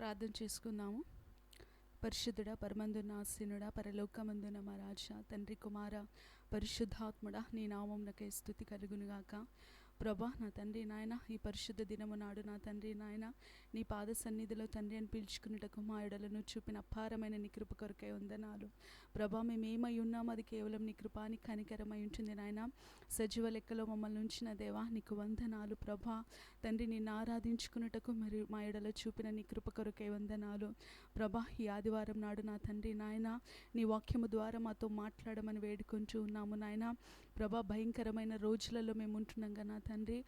ప్రార్థన చేసుకుందాము. పరిశుద్ధుడా, పరమందున్న ఆసీనుడా, పరలోకమందున మా రాజా, తండ్రి, కుమార, పరిశుద్ధాత్ముడా, నీ నామమునకే స్తుతి కలుగునుగాక. ప్రభా, నా తండ్రి నాయన, ఈ పరిశుద్ధ దినము నాడు నా తండ్రి నాయన, నీ పాద సన్నిధిలో తండ్రి అని పిలుచుకున్నటకు మా ఎడలను చూపిన అపారమైన నీ కృప కొరకై వందనాలు. ప్రభా, మేమేమై ఉన్నాము అది కేవలం నీ కృపాని కనికరమై ఉంటుంది నాయన. సజీవ లెక్కలో మమ్మల్ని ఉంచిన దేవా, నీకు వందనాలు. ప్రభా తండ్రి, నిన్ను ఆరాధించుకున్నటకు మరి మా ఎడలో చూపిన నీ కృప కొరకై వందనాలు. ప్రభా, ఈ ఆదివారం నాడు నా తండ్రి నాయన, నీ వాక్యము ద్వారా మాతో మాట్లాడమని వేడుకుంటూ ఉన్నాము నాయన. ప్రభా, భయంకరమైన రోజులలో మేము ఉంటున్నాం కదా నా తండ్రి,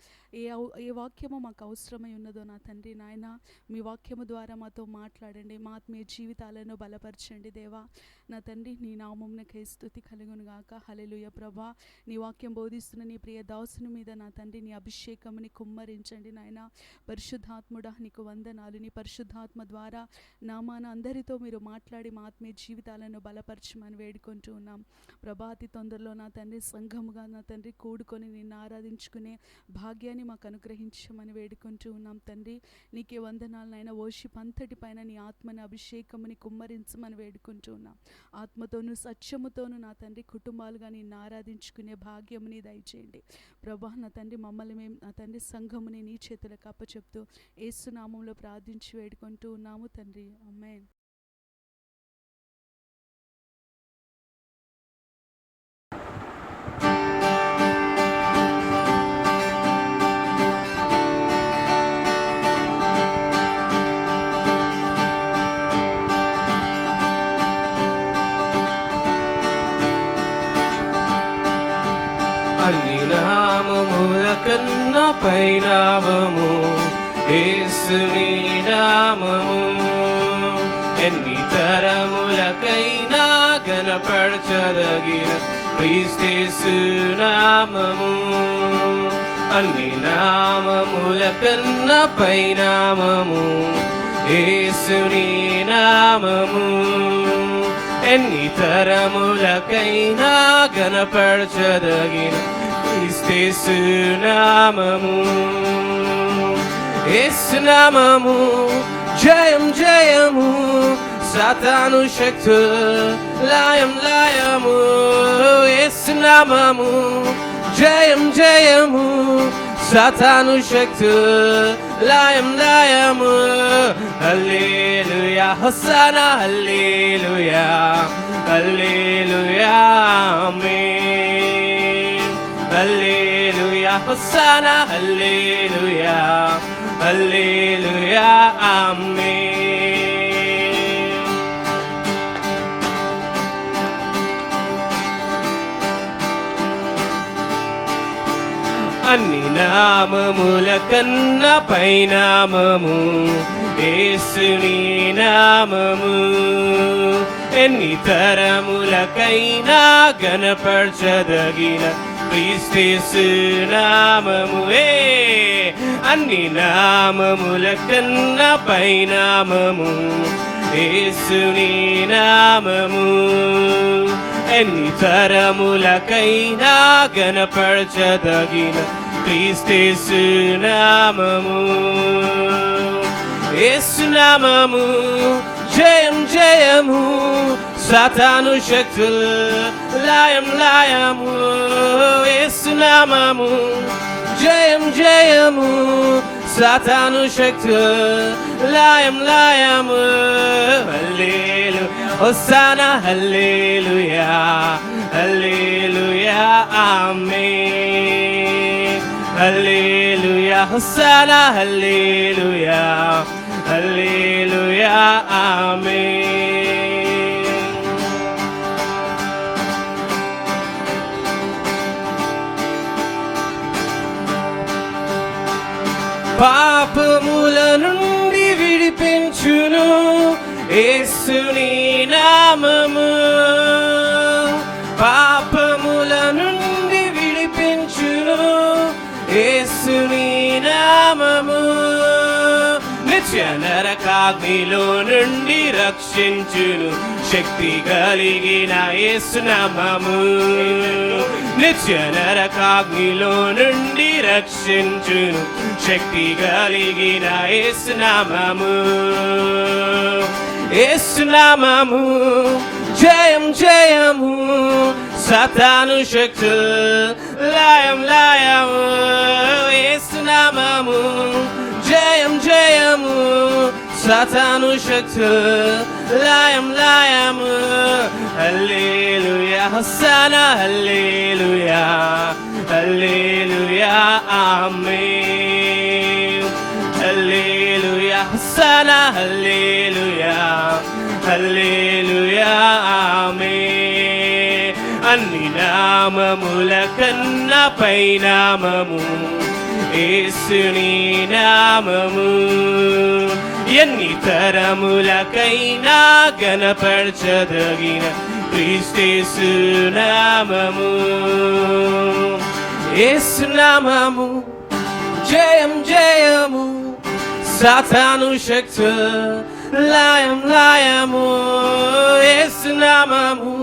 ఏ వాక్యము మాకు అవసరమై ఉన్నదో నా తండ్రి నాయన, మీ వాక్యము ద్వారా మాతో మాట్లాడండి, మా ఆత్మీయ జీవితాలను బలపరచండి దేవా. నా తండ్రి, నీ నామమునకై స్తుతి కలుగునుగాక. హల్లెలూయా. ప్రభా, నీ వాక్యం బోధిస్తున్న నీ ప్రియ దాసుని మీద నా తండ్రి నీ అభిషేకముని కుమ్మరించండి నాయన. పరిశుద్ధాత్ముడా, నీకు వందనాలు. నీ పరిశుద్ధాత్మ ద్వారా నామాన అందరితో మీరు మాట్లాడి మా ఆత్మీయ జీవితాలను బలపరచమని వేడుకుంటూ ఉన్నాం ప్రభా. అతి తొందరలో నా తండ్రి సంఘముగా నా తండ్రి కూడుకొని నిన్ను ఆరాధించుకునే భాగ్యాన్ని మాకు అనుగ్రహించమని వేడుకుంటూ ఉన్నాం తండ్రి. నీకే వందనాలు నాయన. వర్షిప్ అంతటి పైన నీ ఆత్మని అభిషేకముని కుమ్మరించమని వేడుకుంటూ ఉన్నాం. ఆత్మతోనూ సత్యముతోనూ నా తండ్రి కుటుంబాలుగా నిన్ను ఆరాధించుకునే భాగ్యముని దయచేయండి ప్రభా. నా తండ్రి, మమ్మల్ని మేము నా తండ్రి సంఘముని నీ చేతులకు అప్పచెప్తూ యేసు నామములో ప్రార్థించి వేడుకుంటూ ఉన్నాము తండ్రి. ఆమేన్. అన్ని నామముల కన్నా పైనామము యేసుని నామము. ఎన్ని తరములకైనా గణపరచదగిన క్రీస్తు నామము. అన్ని నామముల కన్నా పైనామము యేసుని నామము. ఎన్ని తరములకైనా గణపరచదగిన క్రీస్తు నామము. యేసు నామము జయం జయము, సాతాను శక్తు లయం లయము. యేసు నామము జయం జయము, సాతాను శక్తు లయం లయము. హల్లెలూయా, హోసన్నా, హల్లెలూయా, హల్లెలూయా, ఆమేన్. హల్లెలూయా, హోసన్నా, హల్లెలూయా, హల్లెలూయా, ఆమేన్. అన్ని నామముల కన్నా పైనామము యేసుని నామము. ఎన్ని తరములకైనా గణపరచదగిన క్రీస్తు నామము. అన్ని నామముల కన్నా పైనామము యేసుని నామము. ఎన్ని తరములకైనా గణపరచదగిన క్రీస్తు నామము. యేసు నామము జయం జయము, సాతాను శక్తులు లయం లయము. యేసు నామము జయం జయము, సాతాను శక్తులు లయం లయము. హల్లెలూయా, హోసన్నా, హల్లెలూయా, హల్లెలూయా, ఆమేన్. హల్లెలూయా, హోసన్నా, హల్లెలూయా, హల్లెలూయా, ఆమేన్. పాపముల నుండి విడిపించును యేసుని నామము. పాపముల నుండి విడిపించును యేసుని నామము. నిత్య నరకాగ్నిలో నుండి రక్షించును శక్తి కలిగిన యేసు నామము. నిత్య నరకాగ్నిలో నుండి రక్షించును శక్తి కలిగిన యేసు నామము, యేసు నామము జయం జయము, సాతాను శక్తులు లయం లయము, యేసు నామము జయం జయము, సాతాను శక్తులు లయం లయము. హల్లెలూయా హోసన్నా హల్లెలూయా హల్లెలూయా ఆమేన్. హల్లెలూయా హోసన్నా హల్లెలూయా హల్లెలూయా ఆమేన్. అన్ని నామముల కన్నా పైనామము యేసుని నామము, ఎన్ని తరములకైనా గణపరచదగిన క్రీస్తు నామము, యేసు నామము జయం జయము, సాతాను శక్తులు లయం లయము, యేసు నామము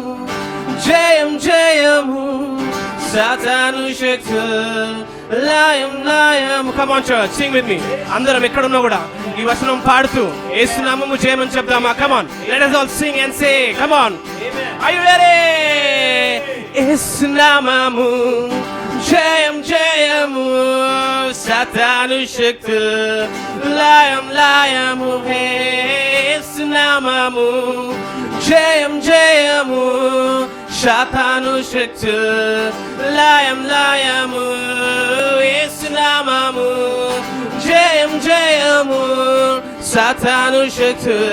జయం జయము, సాతాను శక్తులు లయం లయం. Come on church, sing with me. అందరం ఎక్కడున్నా కూడా ఈ వచనం పాడుతూ యేసు నామము జయమని చెప్దామా? Come on, let us all sing and say, come on. Are you ready? యేసు నామము జయం జయము, సాతాను శక్తులు లయం లయము, యేసు నామము జయం జయము, సాతాను శక్తులు లయం లయము, యేసు నామము జయం జయము, సాతాను శక్తులు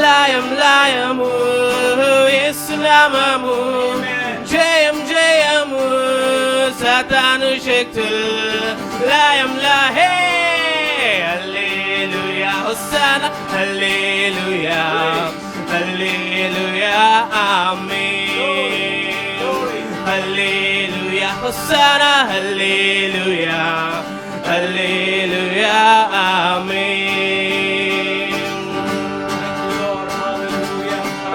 లయం లయము, యేసు నామము జయం జయము, సాతాను శక్తులు లయం లయము. హల్లెలూయా హోసన్నా హల్లెలూయా హల్లెలూయా ఆమేన్. హల్లెలూయా హోసన్నా హల్లెలూయా హల్లెలూయా ఆమేన్.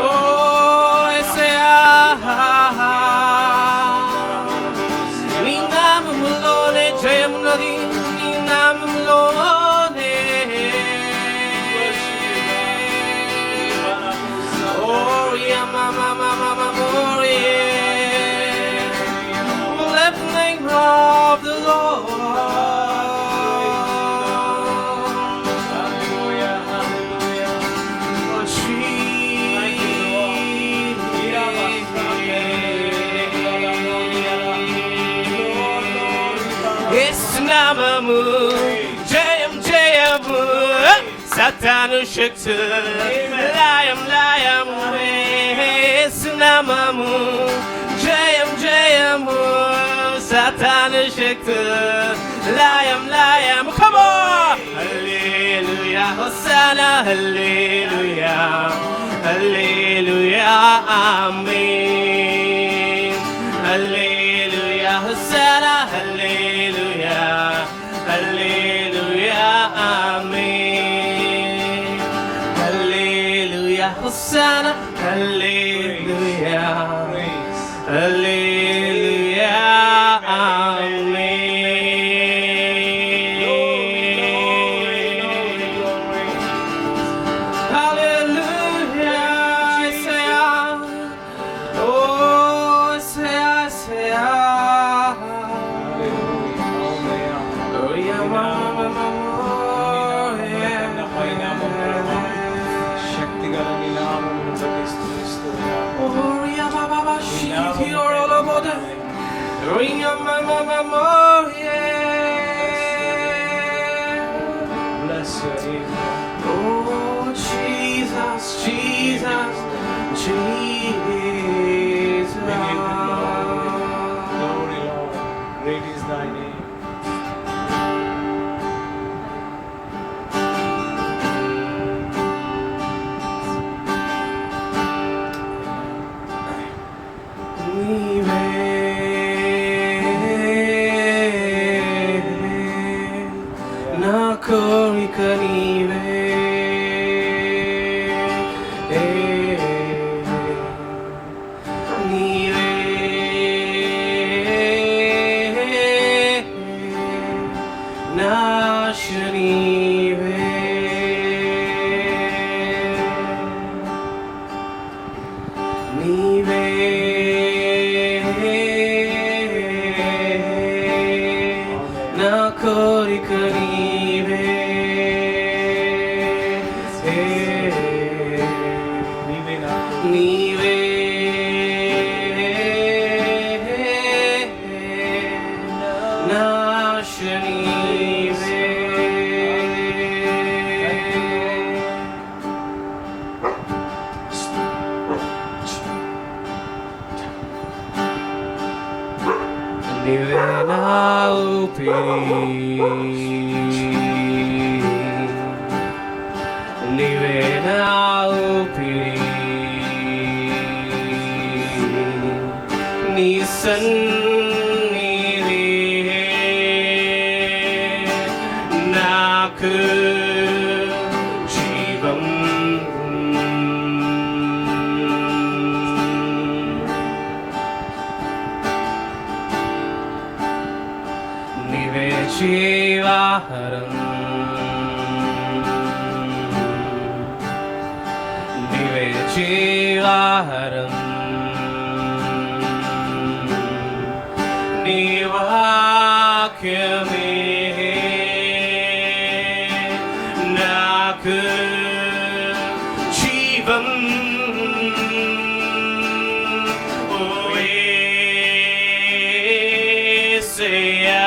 ఓ యేసయ్యా నీ నామములోనే జయమున్నది, నీ నామములోనే. Lift the name of the Lord. Hallelujah, hallelujah. Oh, యేసు నామము జయం జయము, సాతాను శక్తులు లయం లయము, యేసు నామము జయం జయము, సాతాను శక్తులు లయం లయము. Come on! హల్లెలూయా హోసన్నా హల్లెలూయా హల్లెలూయా ఆమేన్. హల్లెలూయా హోసన్నా హల్లెలూయా హల్లెలూయా ఆమేన్. హల్లెలూయా హోసన్నా హల్లెలూయా హల్లెలూయా ఆమేన్. హల్లెలూయా యేసయ్యా, ఓ యేసయ్యా యేసయ్యా. శక్తి గల నీ నామమును బట్టి స్తుతిస్తున్నాము. Bless your name, Lord. Oh Jesus, Jesus, Jesus. We give you glory, Lord. Great is thy name. నా కోరిక నీవే, నీవే నా ఊపిరి, నీవే నా ఊపిరి, నీ సన్నిధి నాకు జీవం. నీవే జీవాహారం, నీవే జీవాహారం, నీ వాక్యమే నాకు జీవం. ఓ యేసయ్యా,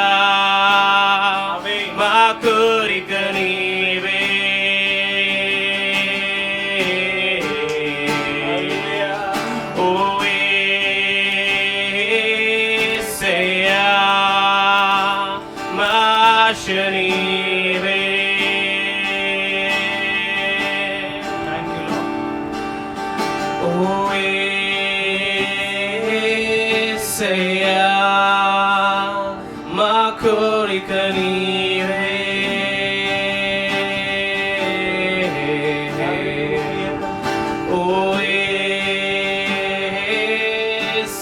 మా కోరిక నీవే, ఓ యేసయ్యా, మా ఆశ నీవే. ఓ యేసయ్యా, మా కోరిక నీవే. ఓ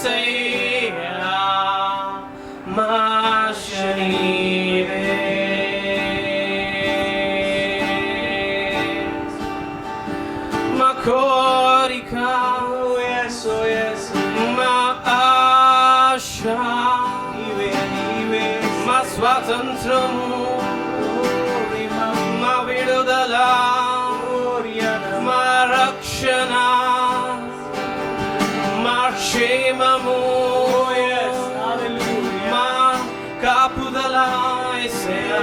యేసయ్యా, మా ఆశ నీవే. మా కోరిక, మా ఆశ మా స్వాతంత్రము, మా విడుదల, మా రక్షణ, మా క్షేమము, మా కాపుదల యేసయ్యా.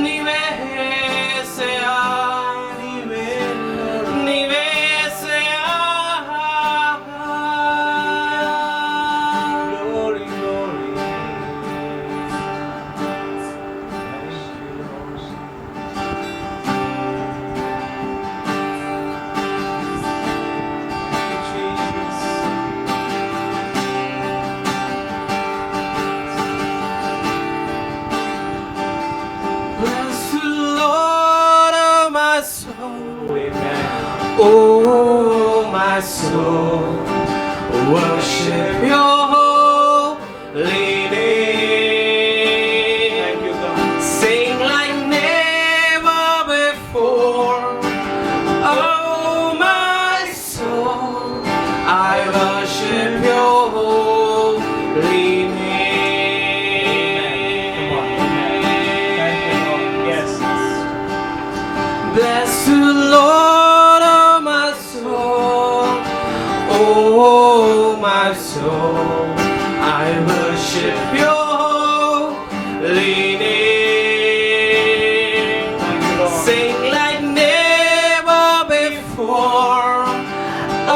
నీవే యేసయ్యా, నీవే యేసయ్యా. Bless the Lord, oh my soul, oh my soul, worship your holy name. Sing like never before, oh my soul, I worship your holy name. Bless the Lord, oh my soul, oh my soul, I worship your holy name. Sing like never before,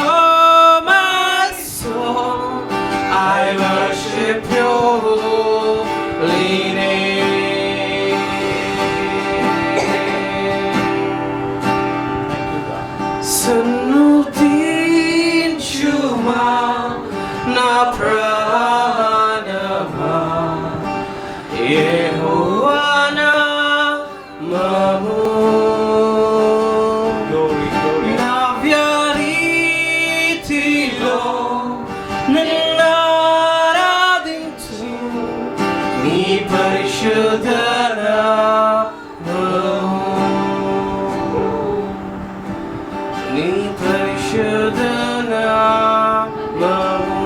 oh my soul, I worship your holy name. Sanudinchuma na pranama, Yehovah namamu. Navyaritiలో నిన్నారాధించు, నీ పరిశుద్ధ నామము, నీ పరిశుద్ధ నామము,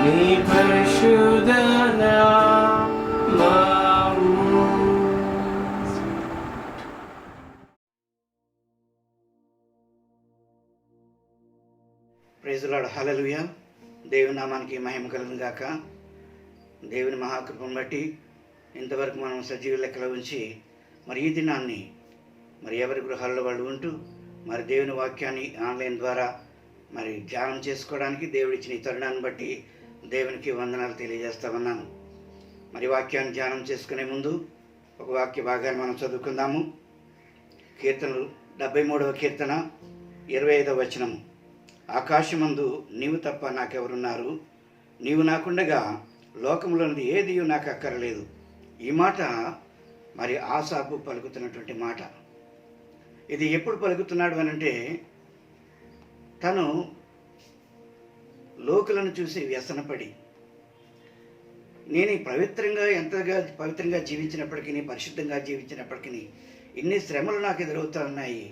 నీ పరిశుద్ధ నామము. Praise the lord, హల్లెలూయా. దేవుని నామానికి మహిమ కలుగును గాక. దేవుని మహాకృపను బట్టి ఇంతవరకు మనం సజీవ లెక్కలో ఉంచి మరి ఈ దినాన్ని మరి ఎవరి గృహాల్లో వాళ్ళు ఉంటూ మరి దేవుని వాక్యాన్ని ఆన్లైన్ ద్వారా మరి ధ్యానం చేసుకోవడానికి దేవుడిచ్చిన ఈ తరుణాన్ని బట్టి దేవునికి వందనాలు తెలియజేస్తా ఉన్నాను. మరి వాక్యాన్ని ధ్యానం చేసుకునే ముందు ఒక వాక్య భాగాన్ని మనం చదువుకుందాము. కీర్తనలు 73వ కీర్తన 25వ వచనం. ఆకాశమందు నీవు తప్ప నాకెవరున్నారు, నీవు నాకుండగా లోకంలోనిది ఏది నాకు అక్కరలేదు. ఈ మాట మరి ఆసాపు పలుకుతున్నటువంటి మాట. ఇది ఎప్పుడు పలుకుతున్నాడు అనంటే, తను లోకులను చూసి వ్యసనపడి, నేను ఎంతగా పవిత్రంగా జీవించినప్పటికీ, పరిశుద్ధంగా జీవించినప్పటికీ ఇన్ని శ్రమలు నాకు ఎదురవుతా ఉన్నాయి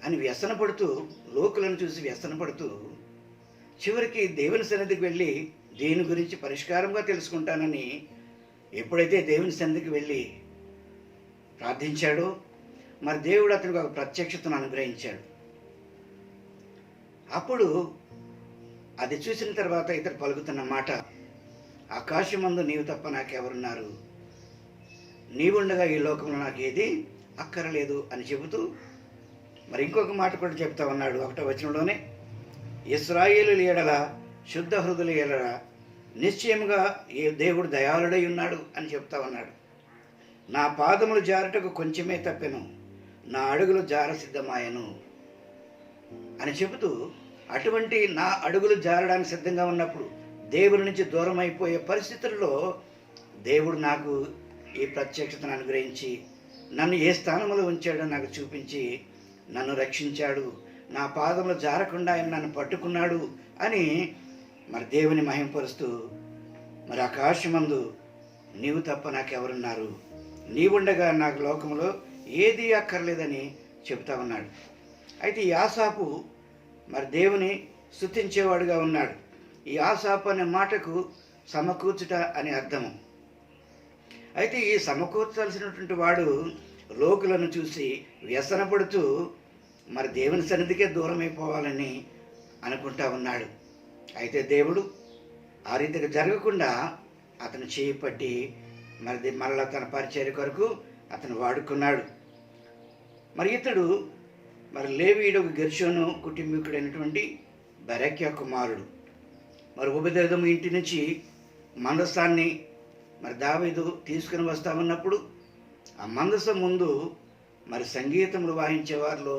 అని వ్యసనపడుతూ, లోకులను చూసి వ్యసనపడుతూ, చివరికి దేవుని సన్నిధికి వెళ్ళి దీని గురించి పరిష్కారంగా తెలుసుకుంటానని ఎప్పుడైతే దేవుని సన్నిధికి వెళ్ళి ప్రార్థించాడో, మరి దేవుడు అతనికి ఒక ప్రత్యక్షతను అనుగ్రహించాడు. అప్పుడు అది చూసిన తర్వాత ఇతడు పలుకుతున్న మాట, ఆకాశమందు నీవు తప్ప నాకెవరున్నారు, నీవుండగా ఈ లోకంలో నాకు ఏది అక్కరలేదు అని చెబుతూ మరి ఇంకొక మాట కూడా చెప్తా ఉన్నాడు 1వ వచనంలోనే. ఇశ్రాయేలు ఎడల శుద్ధ హృదయుల ఎడల నిశ్చయముగా ఏ దేవుడు దయాళుడై ఉన్నాడు అని చెప్తా ఉన్నాడు. నా పాదములు జారుటకు కొంచెమే తప్పెను, నా అడుగులు జార సిద్ధమాయను అని చెబుతూ, అటువంటి నా అడుగులు జారడానికి సిద్ధంగా ఉన్నప్పుడు, దేవుని నుంచి దూరం అయిపోయే పరిస్థితుల్లో దేవుడు నాకు ఈ ప్రత్యక్షతను అనుగ్రహించి నన్ను ఏ స్థానంలో ఉంచాడో నాకు చూపించి నన్ను రక్షించాడు, నా పాదములు జారకుండా ఆయన నన్ను పట్టుకున్నాడు అని మరి దేవుని మహింపరుస్తూ, మరి ఆకాశమందు నీవు తప్ప నాకెవరున్నారు, నీవుండగా నాకు లోకంలో ఏది అక్కర్లేదని చెబుతా ఉన్నాడు. అయితే ఈ ఆసాపు మరి దేవుని స్తుతించేవాడుగా ఉన్నాడు. ఈ ఆసాపు అనే మాటకు సమకూర్చుట అని అర్థము. అయితే ఈ సమకూర్చాల్సినటువంటి వాడు లోకులను చూసి వ్యసనపడుతూ మరి దేవుని సన్నిధికే దూరం అయిపోవాలని అనుకుంటా ఉన్నాడు. అయితే దేవుడు ఆ రీతిగా జరగకుండా అతను చేయి పట్టి మరి మరలా తన పరిచర్య కొరకు అతను వాడుకున్నాడు. మరి ఇతడు మరి లేవీయుడు గెర్షోను కుటుంబీకుడైనటువంటి బెరక్యా కుమారుడు. మరి ఉపదేదము ఇంటి నుంచి మందసాన్ని మరి దావీదు తీసుకుని వస్తామన్నప్పుడు ఆ మందసం ముందు మరి సంగీతములు వాయించే వారిలో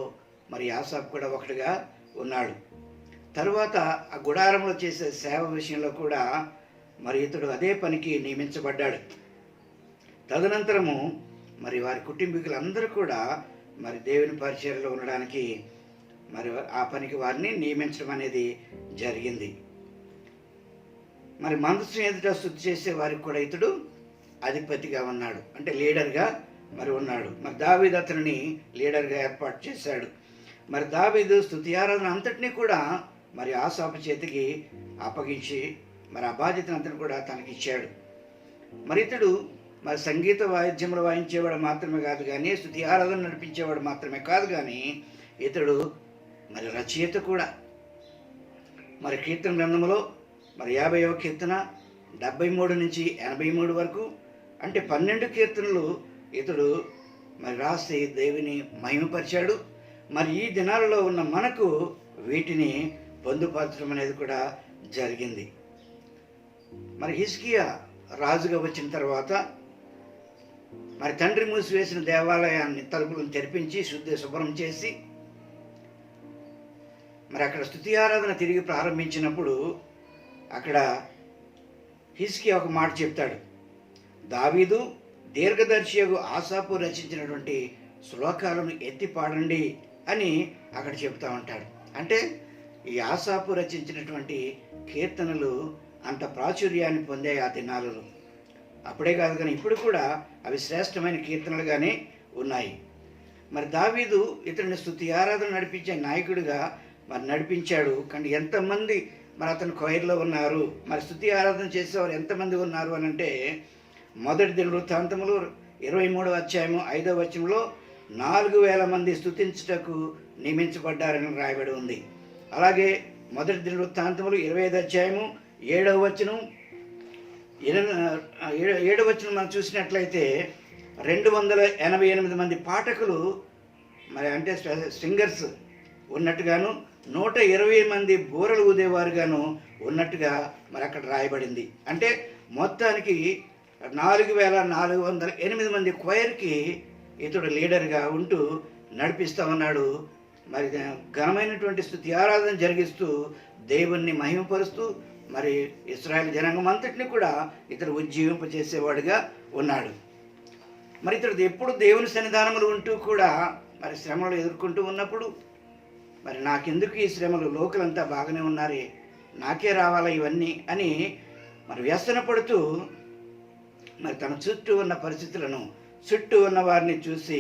మరి ఆసాపు కూడా ఒకటిగా ఉన్నాడు. తరువాత ఆ గుడారంలో చేసే సేవ విషయంలో కూడా మరి ఇతడు అదే పనికి నియమించబడ్డాడు. తదనంతరము మరి వారి కుటుంబీకులందరూ కూడా మరి దేవుని పరిచర్యలో ఉండడానికి మరి ఆ పనికి వారిని నియమించడం అనేది జరిగింది. మరి మందసం ఎదుట స్తుతి చేసే వారికి కూడా ఇతడు అధిపతిగా ఉన్నాడు, అంటే లీడర్గా మరి ఉన్నాడు. మరి దావీదు అతనిని లీడర్గా ఏర్పాటు చేశాడు. మరి దావీదు స్తుతి ఆరాధన అంతటినీ కూడా మరి ఆసాపు చేతికి అప్పగించి మరి ఆ బాధ్యతను అంతని కూడా తనకి ఇచ్చాడు. మరి ఇతడు మరి సంగీత వాయిద్యములు వాయించేవాడు మాత్రమే కాదు కానీ, స్తుతి ఆరాధన నడిపించేవాడు మాత్రమే కాదు కానీ, ఇతడు మరి రచయిత కూడా. మరి కీర్తన గ్రంథంలో మరి 50వ కీర్తన 73 నుంచి 83 వరకు, అంటే 12 కీర్తనలు ఇతడు మరి రాసి దేవుని మహిమపరిచాడు. మరి ఈ దినాలలో ఉన్న మనకు వీటిని పొందుపరచడం అనేది కూడా జరిగింది. మరి హిజ్కియా రాజుగా వచ్చిన తర్వాత మరి తండ్రి మూసివేసిన దేవాలయాన్ని తలుపులను తెరిపించి శుభ్రం చేసి మరి అక్కడ స్తుతి ఆరాధన తిరిగి ప్రారంభించినప్పుడు అక్కడ హిజ్కియా ఒక మాట చెప్తాడు. దావీదు దీర్ఘదర్శియగు ఆసాపు రచించినటువంటి శ్లోకాలను ఎత్తి పాడండి అని అక్కడ చెప్తా ఉంటాడు. అంటే ఈ ఆసాపు రచించినటువంటి కీర్తనలు అంత ప్రాచుర్యాన్ని పొందాయి ఆ దినాలలో. అప్పుడే కాదు కానీ ఇప్పుడు కూడా అవి శ్రేష్టమైన కీర్తనలుగానే ఉన్నాయి. మరి దావీదు ఇతని స్తుతి ఆరాధన నడిపించే నాయకుడిగా మరి నడిపించాడు. కానీ ఎంతమంది మరి అతను కొయిర్లో ఉన్నారు, మరి స్తుతి ఆరాధన చేసేవారు ఎంతమంది ఉన్నారు అని అంటే, మొదటి దినవృత్తాంతములు 23వ అధ్యాయము 5వ వచనంలో 4000 మంది స్తుతించుటకు నియమించబడ్డారని రాయబడి ఉంది. అలాగే మొదటి దినవృత్తాంతములు 25వ అధ్యాయము 7వ వచనం 7వ వచనం మనం చూసినట్లయితే 288 మంది పాఠకులు మరి అంటే సింగర్స్ ఉన్నట్టుగాను 120 మంది బూరలు ఊదేవారుగాను ఉన్నట్టుగా మరి అక్కడ రాయబడింది. అంటే మొత్తానికి 4408 మంది క్వైర్కి ఇతడు లీడర్గా ఉంటూ నడిపిస్తూ ఉన్నాడు. మరి ఘనమైనటువంటి స్తుతి ఆరాధన జరిగిస్తూ దేవుణ్ణి మహిమపరుస్తూ మరి ఇశ్రాయేల్ జనాంగం అంతటిని కూడా ఇతడు ఉజ్జీవింపచేసేవాడుగా ఉన్నాడు. మరి ఇతడు ఎప్పుడు దేవుని సన్నిధానములు ఉంటూ కూడా మరి శ్రమలు ఎదుర్కొంటూ ఉన్నప్పుడు మరి నాకెందుకు ఈ శ్రమలు, లోకలంతా బాగానే ఉన్నారే, నాకే రావాలా ఇవన్నీ అని మరి వ్యసన పడుతూ మరి తన చుట్టూ ఉన్న పరిస్థితులను, చుట్టూ ఉన్న వారిని చూసి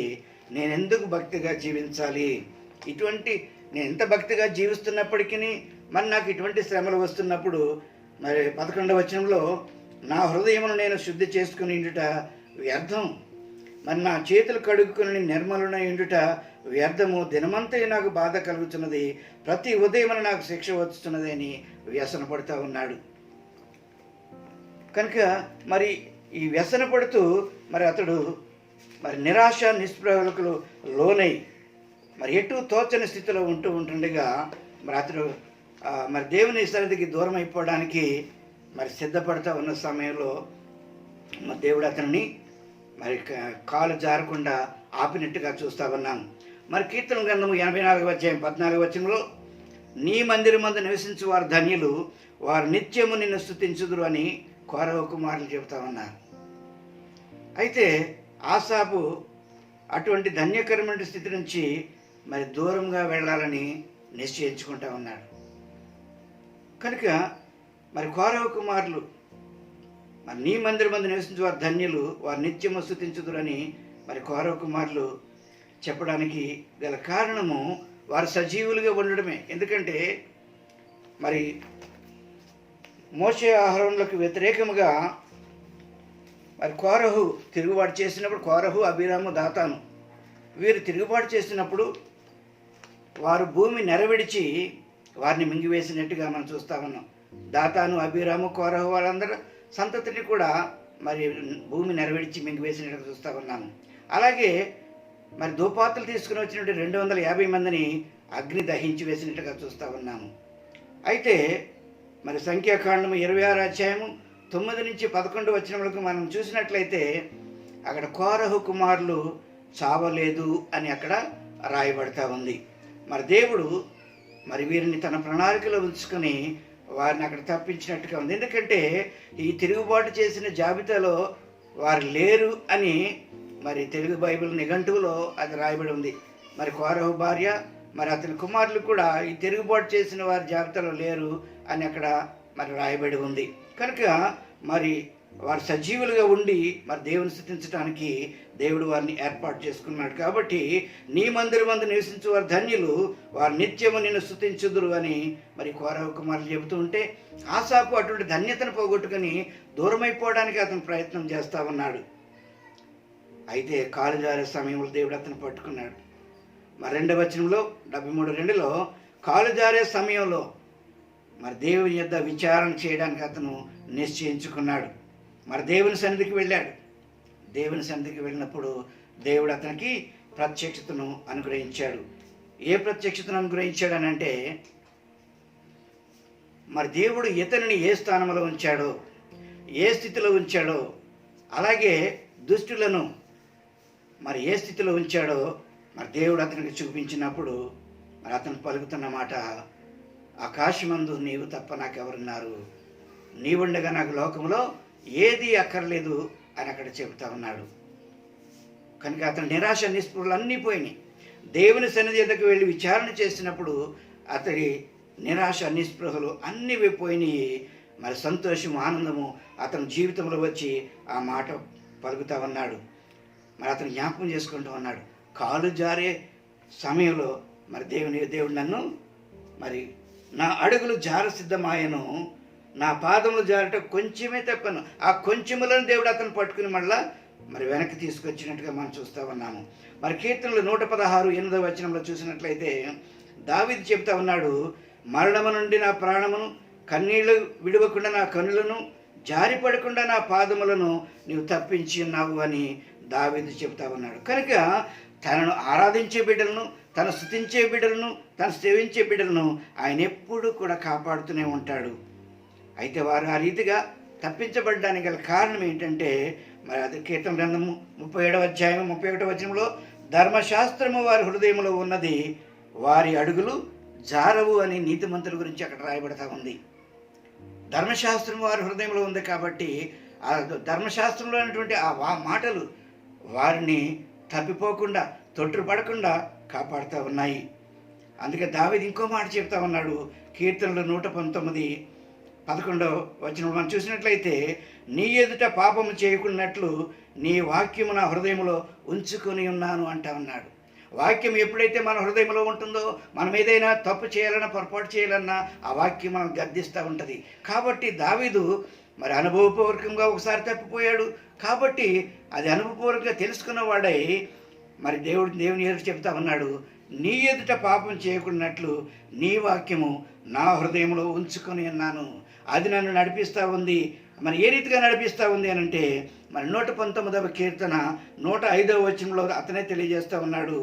నేను ఎందుకు భక్తిగా జీవించాలి, నేను ఎంత భక్తిగా జీవిస్తున్నప్పటికీ మరి నాకు ఇటువంటి శ్రమలు వస్తున్నప్పుడు మరి 11వ వచనంలో నా హృదయమును నేను శుద్ధి చేసుకుని ఉండుట వ్యర్థం, మరి నా చేతులు కడుక్కుని నిర్మలునై ఉండుట వ్యర్థము, దినమంతా నాకు బాధ కలుగుతున్నది, ప్రతి ఉదయమున నాకు శిక్ష వచ్చుతున్నది అని వ్యసన పడుతూ ఉన్నాడు. కనుక మరి ఈ వ్యసన పడుతూ మరి అతడు మరి నిరాశ నిస్పృహలకు లోనై మరి ఎటు తోచని స్థితిలో ఉంటుండగా మరి అతడు మరి దేవుని సన్నిధికి దూరం అయిపోవడానికి మరి సిద్ధపడుతూ ఉన్న సమయంలో మరి దేవుడు అతనిని మరి కాలు జారకుండా ఆపినట్టుగా చూస్తూ ఉన్నాం. మరి కీర్తన గ్రంథము 84వ అధ్యాయం 14వ వచనంలో నీ మందిరమందు నివసించు వారు ధన్యులు, వారు నిత్యము నిన్ను స్తుతించుదురు అని కోరహు కుమారులు చెబుతా ఉన్నారు. అయితే ఆసాపు అటువంటి ధన్యకరమైన స్థితి నుంచి మరి దూరంగా వెళ్ళాలని నిశ్చయించుకుంటా ఉన్నాడు. కనుక మరి కోరహు కుమారులు మరి నీ మందిరమందు నివసించు వారు ధన్యులు, వారు నిత్యము స్తుతించుదురని మరి కోరహు కుమారులు చెప్పడానికి గల కారణము వారు సజీవులుగా ఉండడమే. ఎందుకంటే మరి మోషే అహరోనులకు వ్యతిరేకముగా మరి కోరహు తిరుగుబాటు చేసినప్పుడు, కోరహు, అబీరాము, దాతాను వీరు తిరుగుబాటు చేసినప్పుడు వారు భూమి నెరవిడిచి వారిని మింగివేసినట్టుగా మనం చూస్తా ఉన్నాం. దాతాను, అబీరాము, కోరహు వాళ్ళందరూ సంతతిని కూడా మరి భూమి నెరవేర్చి మింగివేసినట్టుగా చూస్తూ ఉన్నాము. అలాగే మరి ధూపాతులు తీసుకుని వచ్చినట్టు 250 మందిని అగ్ని దహించి వేసినట్టుగా చూస్తూ ఉన్నాము. అయితే మరి సంఖ్యాకాండము 26వ అధ్యాయము 9 నుంచి 11 వచనములకు మనం చూసినట్లయితే అక్కడ కోరహు కుమారులు చావలేదు అని అక్కడ రాయబడతా ఉంది. మరి దేవుడు మరి వీరిని తన ప్రణాళికలో ఉంచుకొని వారిని అక్కడ తప్పించినట్టుగా ఉంది. ఎందుకంటే ఈ తిరుగుబాటు చేసిన జాబితాలో వారు లేరు అని మరి తెలుగు బైబిల్ నిఘంటువులో అది రాయబడి ఉంది. మరి కోరహు భార్య మరి అతని కుమారులు కూడా ఈ తిరుగుబాటు చేసిన వారి జాబితాలో లేరు అని అక్కడ మరి రాయబడి ఉంది. కనుక మరి వారు సజీవులుగా ఉండి మరి దేవుని స్తుతించడానికి దేవుడు వారిని ఏర్పాటు చేసుకున్నాడు. కాబట్టి నీ మందిరమందు నివసించు వారు ధన్యులు, వారు నిత్యము నిన్ను స్తుతించుదురు అని మరి కోరహు కుమారులు చెబుతూ ఉంటే ఆసాపు అటువంటి ధన్యతను పోగొట్టుకుని దూరమైపోవడానికి అతను ప్రయత్నం చేస్తూ ఉన్నాడు. అయితే కాలు జారే సమయంలో దేవుడు అతను పట్టుకున్నాడు. మరి 2వ వచనంలో 73:2లో కాలు జారే సమయంలో మరి దేవుని యొద్ద విచారణ చేయడానికి అతను నిశ్చయించుకున్నాడు. మరి దేవుని సన్నిధికి వెళ్ళాడు. దేవుని సన్నిధికి వెళ్ళినప్పుడు దేవుడు అతనికి ప్రత్యక్షతను అనుగ్రహించాడు. ఏ ప్రత్యక్షతను అనుగ్రహించాడనంటే మరి దేవుడు ఇతనిని ఏ స్థానంలో ఉంచాడో, ఏ స్థితిలో ఉంచాడో, అలాగే దుష్టులను మరి ఏ స్థితిలో ఉంచాడో మరి దేవుడు అతనికి చూపించినప్పుడు మరి అతను పలుకుతున్న మాట, ఆకాశమందు నీవు తప్ప నాకెవరున్నారు, నీవుండగా నాకు లోకంలో ఏది అక్కర్లేదు అని అక్కడ చెబుతా ఉన్నాడు. కనుక అతను నిరాశ నిస్పృహలు అన్నీ పోయినాయి. దేవుని సన్నిధి దగ్గరికి వెళ్ళి విచారణ చేసినప్పుడు అతడి నిరాశ నిస్పృహలు అన్నీ పోయినాయి. మరి సంతోషము, ఆనందము అతని జీవితంలో వచ్చి ఆ మాట పలుకుతా ఉన్నాడు. మరి అతను జ్ఞాపకం చేసుకుంటూ ఉన్నాడు, కాలు జారే సమయంలో మరి దేవుడు నన్ను మరి నా అడుగులు జార సిద్ధమాయను, నా పాదములు జారట కొంచెమే తప్పను. ఆ కొంచెములను దేవుడు అతను పట్టుకుని మళ్ళా మరి వెనక్కి తీసుకొచ్చినట్టుగా మనం చూస్తూ ఉన్నాము. మరి కీర్తనలు 116:8వ వచనంలో చూసినట్లయితే దావీదు చెప్తా ఉన్నాడు, మరణము నుండి నా ప్రాణమును, కన్నీళ్లు విడవకుండా నా కన్నులను, జారిపడకుండా నా పాదములను నీవు తప్పించి ఉన్నావు అని దావీదు చెప్తా ఉన్నాడు. కనుక తనను ఆరాధించే బిడ్డలను, తను స్తుతించే బిడ్డలను, తను సేవించే బిడ్డలను ఆయన ఎప్పుడూ కూడా కాపాడుతూనే ఉంటాడు. అయితే వారు ఆ రీతిగా తప్పించబడడానికి గల కారణం ఏంటంటే, మరి అది కీర్తన గ్రంథము 37వ అధ్యాయం 31వ వచనంలో, ధర్మశాస్త్రము వారి హృదయంలో ఉన్నది, వారి అడుగులు జారవు అని నీతిమంతుల గురించి అక్కడ రాయబడతా ఉంది. ధర్మశాస్త్రం వారి హృదయంలో ఉంది కాబట్టి ఆ ధర్మశాస్త్రంలో ఉన్నటువంటి ఆ మాటలు వారిని తప్పిపోకుండా, తొట్టుపడకుండా కాపాడుతూ ఉన్నాయి. అందుకే దావీదు ఇంకో మాట చెప్తా ఉన్నాడు, కీర్తనలు 119:11 వచనం మనం చూసినట్లయితే, నీ ఎదుట పాపము చేయకున్నట్లు నీ వాక్యము నా హృదయంలో ఉంచుకొని ఉన్నాను అంటా ఉన్నాడు. వాక్యం ఎప్పుడైతే మన హృదయంలో ఉంటుందో, మనం ఏదైనా తప్పు చేయాలన్నా, పొరపాటు చేయాలన్నా ఆ వాక్యం మనం గద్దిస్తూ ఉంటుంది. కాబట్టి దావీదు మరి అనుభవపూర్వకంగా ఒకసారి తప్పిపోయాడు కాబట్టి అది అనుభవపూర్వకంగా తెలుసుకున్నవాడై మరి దేవుని ఎదుట చెప్తా ఉన్నాడు, నీ ఎదుట పాపం చేయకున్నట్లు నీ వాక్యము నా హృదయంలో ఉంచుకొని ఉన్నాను. అది నన్ను నడిపిస్తూ ఉంది. మరి ఏ రీతిగా నడిపిస్తూ ఉంది అని అంటే, మరి 119వ కీర్తన 105వ వచనంలో అతనే తెలియజేస్తూ ఉన్నాడు,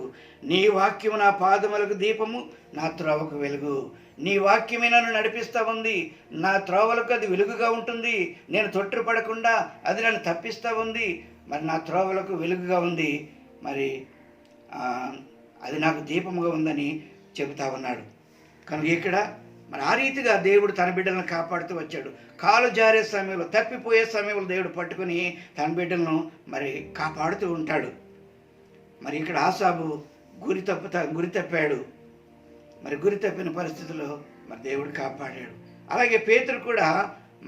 నీ వాక్యము నా పాదములకు దీపము, నా త్రోవకు వెలుగు. నీ వాక్యమే నన్ను నడిపిస్తూ ఉంది, నా త్రోవలకు అది వెలుగుగా ఉంటుంది. నేను తొట్టుపడకుండా అది నన్ను తప్పిస్తూ ఉంది. మరి నా త్రోవలకు వెలుగుగా ఉంది, మరి అది నాకు దీపముగా ఉందని చెబుతా ఉన్నాడు. కనుక ఇక్కడ మరి ఆ రీతిగా దేవుడు తన బిడ్డలను కాపాడుతూ వచ్చాడు. కాలు జారే సమయంలో, తప్పిపోయే సమయంలో దేవుడు పట్టుకుని తన బిడ్డలను మరి కాపాడుతూ ఉంటాడు. మరి ఇక్కడ ఆసాబు గురి తప్పాడు. మరి గురి తప్పిన పరిస్థితుల్లో మరి దేవుడు కాపాడాడు. అలాగే పేతురు కూడా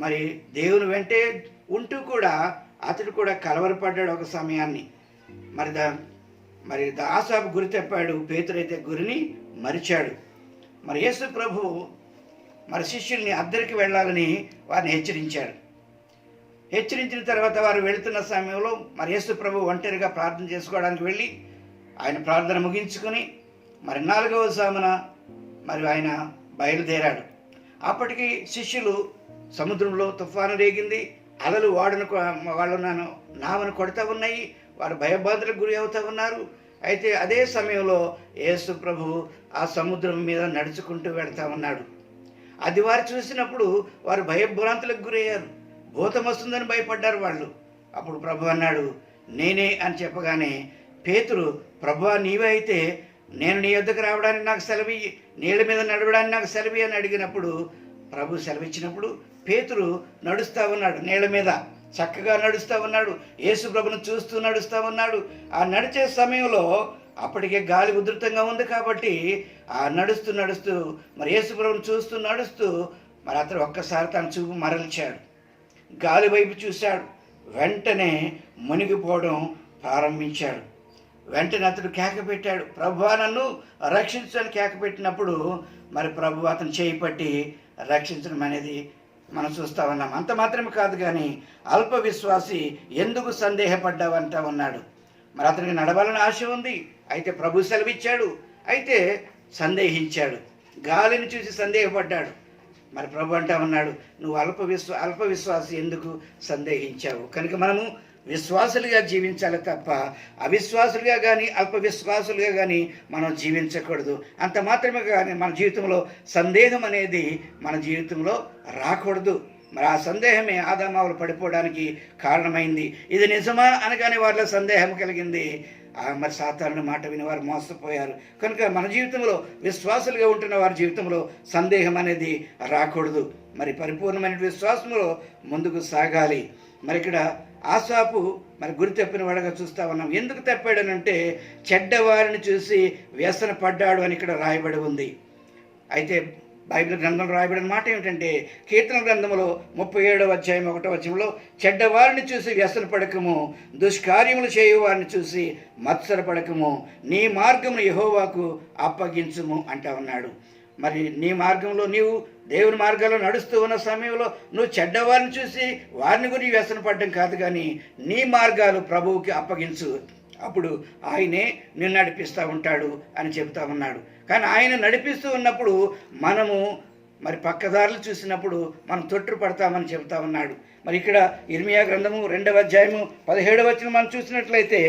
మరి దేవుని వెంటే ఉంటూ కూడా అతడు కూడా కలవరపడ్డాడు ఒక సమయాన్ని. మరి ఆసాబు గురి తప్పాడు, పేతురు అయితే గురిని మరిచాడు. మరి యేసు ప్రభు మరి శిష్యుల్ని అద్దరికి వెళ్ళాలని వారిని హెచ్చరించాడు. హెచ్చరించిన తర్వాత వారు వెళుతున్న సమయంలో మరి యేసు ప్రభు ఒంటరిగా ప్రార్థన చేసుకోవడానికి వెళ్ళి ఆయన ప్రార్థన ముగించుకొని మరి 4వ జామున మరి ఆయన బయలుదేరాడు. అప్పటికి శిష్యులు సముద్రంలో తుఫాను రేగింది, అలలు వాళ్ళు నావను కొడుతూ ఉన్నాయి, వారు భయబాధలకు గురి అవుతూ ఉన్నారు. అయితే అదే సమయంలో యేసు ప్రభు ఆ సముద్రం మీద నడుచుకుంటూ వెళ్తా ఉన్నాడు. అది వారు చూసినప్పుడు వారు భయభ్రాంతులకు గురయ్యారు, భూతం వస్తుందని భయపడ్డారు వాళ్ళు. అప్పుడు ప్రభు అన్నాడు, నేనే అని చెప్పగానే పేతురు, ప్రభువా నీవే అయితే నేను నీ యొద్దకు రావడానికి నాకు సెలవి, నీళ్ళ మీద నడవడానికి నాకు సెలవి అని అడిగినప్పుడు ప్రభు సెలవిచ్చినప్పుడు పేతురు నడుస్తూ ఉన్నాడు, నీళ్ళ మీద చక్కగా నడుస్తూ ఉన్నాడు. యేసు ప్రభును చూస్తూ నడుస్తూ ఉన్నాడు. ఆ నడిచే సమయంలో అప్పటికే గాలి ఉధృతంగా ఉంది కాబట్టి ఆ నడుస్తూ మరి యేసు ప్రభును చూస్తూ నడుస్తూ మరి అతను ఒక్కసారి తన చూపు మరల్చాడు, గాలి వైపు చూశాడు. వెంటనే మునిగిపోవడం ప్రారంభించాడు. వెంటనే అతడు కేక పెట్టాడు, ప్రభువా నన్ను రక్షించని కేక పెట్టినప్పుడు మరి ప్రభు అతను చేయి పట్టి రక్షించడం అనేది మనం చూస్తూ ఉన్నాం. అంత మాత్రమే కాదు కానీ అల్ప విశ్వాసి ఎందుకు సందేహపడ్డావంటా ఉన్నాడు. మరి అతనికి నడవాలని ఆశ ఉంది, అయితే ప్రభు సెలవిచ్చాడు, అయితే సందేహించాడు, గాలిని చూసి సందేహపడ్డాడు. మరి ప్రభు అంటా ఉన్నాడు, నువ్వు అల్ప విశ్వాసి ఎందుకు సందేహించావు. కనుక మనము విశ్వాసులుగా జీవించాలి తప్ప అవిశ్వాసులుగా కానీ అల్ప విశ్వాసులుగా కానీ మనం జీవించకూడదు. అంత మాత్రమే కానీ మన జీవితంలో సందేహం అనేది మన జీవితంలో రాకూడదు. మరి ఆ సందేహమే ఆదామావులు పడిపోవడానికి కారణమైంది. ఇది నిజమా అనగానే వారిలో సందేహం కలిగింది. మరి సాతాను మాట విని వారు మోసపోయారు. కనుక మన జీవితంలో విశ్వాసులుగా ఉంటున్న వారి జీవితంలో సందేహం అనేది రాకూడదు. మరి పరిపూర్ణమైన విశ్వాసంలో ముందుకు సాగాలి. మరి ఇక్కడ ఆసాపు మరి గురి తప్పిన వాడుగా చూస్తూ ఉన్నాం. ఎందుకు తప్పాడనంటే చెడ్డవారిని చూసి వ్యసన పడ్డాడు అని ఇక్కడ రాయబడి ఉంది. అయితే బైబిల్ గ్రంథంలో రాయబడిన మాట ఏమిటంటే, కీర్తన గ్రంథంలో 37వ అధ్యాయం 1వ వచనంలో, చెడ్డవారిని చూసి వ్యసన పడకము, దుష్కార్యములు చేయువారిని చూసి మత్సరపడకము, నీ మార్గమును యెహోవాకు అప్పగించుము అంటా ఉన్నాడు. మరి నీ మార్గంలో నీవు దేవుని మార్గాల్లో నడుస్తూ ఉన్న సమయంలో నువ్వు చెడ్డవారిని చూసి వారిని గురించి వ్యసన పడడం కాదు, కానీ నీ మార్గాలు ప్రభువుకి అప్పగించు, అప్పుడు ఆయనే నిన్ను నడిపిస్తూ ఉంటాడు అని చెబుతా ఉన్నాడు. కానీ ఆయన నడిపిస్తూ ఉన్నప్పుడు మనము మరి పక్కదారులు చూసినప్పుడు మనం తొట్టుపడతామని చెబుతా ఉన్నాడు. మరి ఇక్కడ ఇర్మియా గ్రంథము 2వ అధ్యాయము 17వ వచనం మనం చూసినట్లయితే,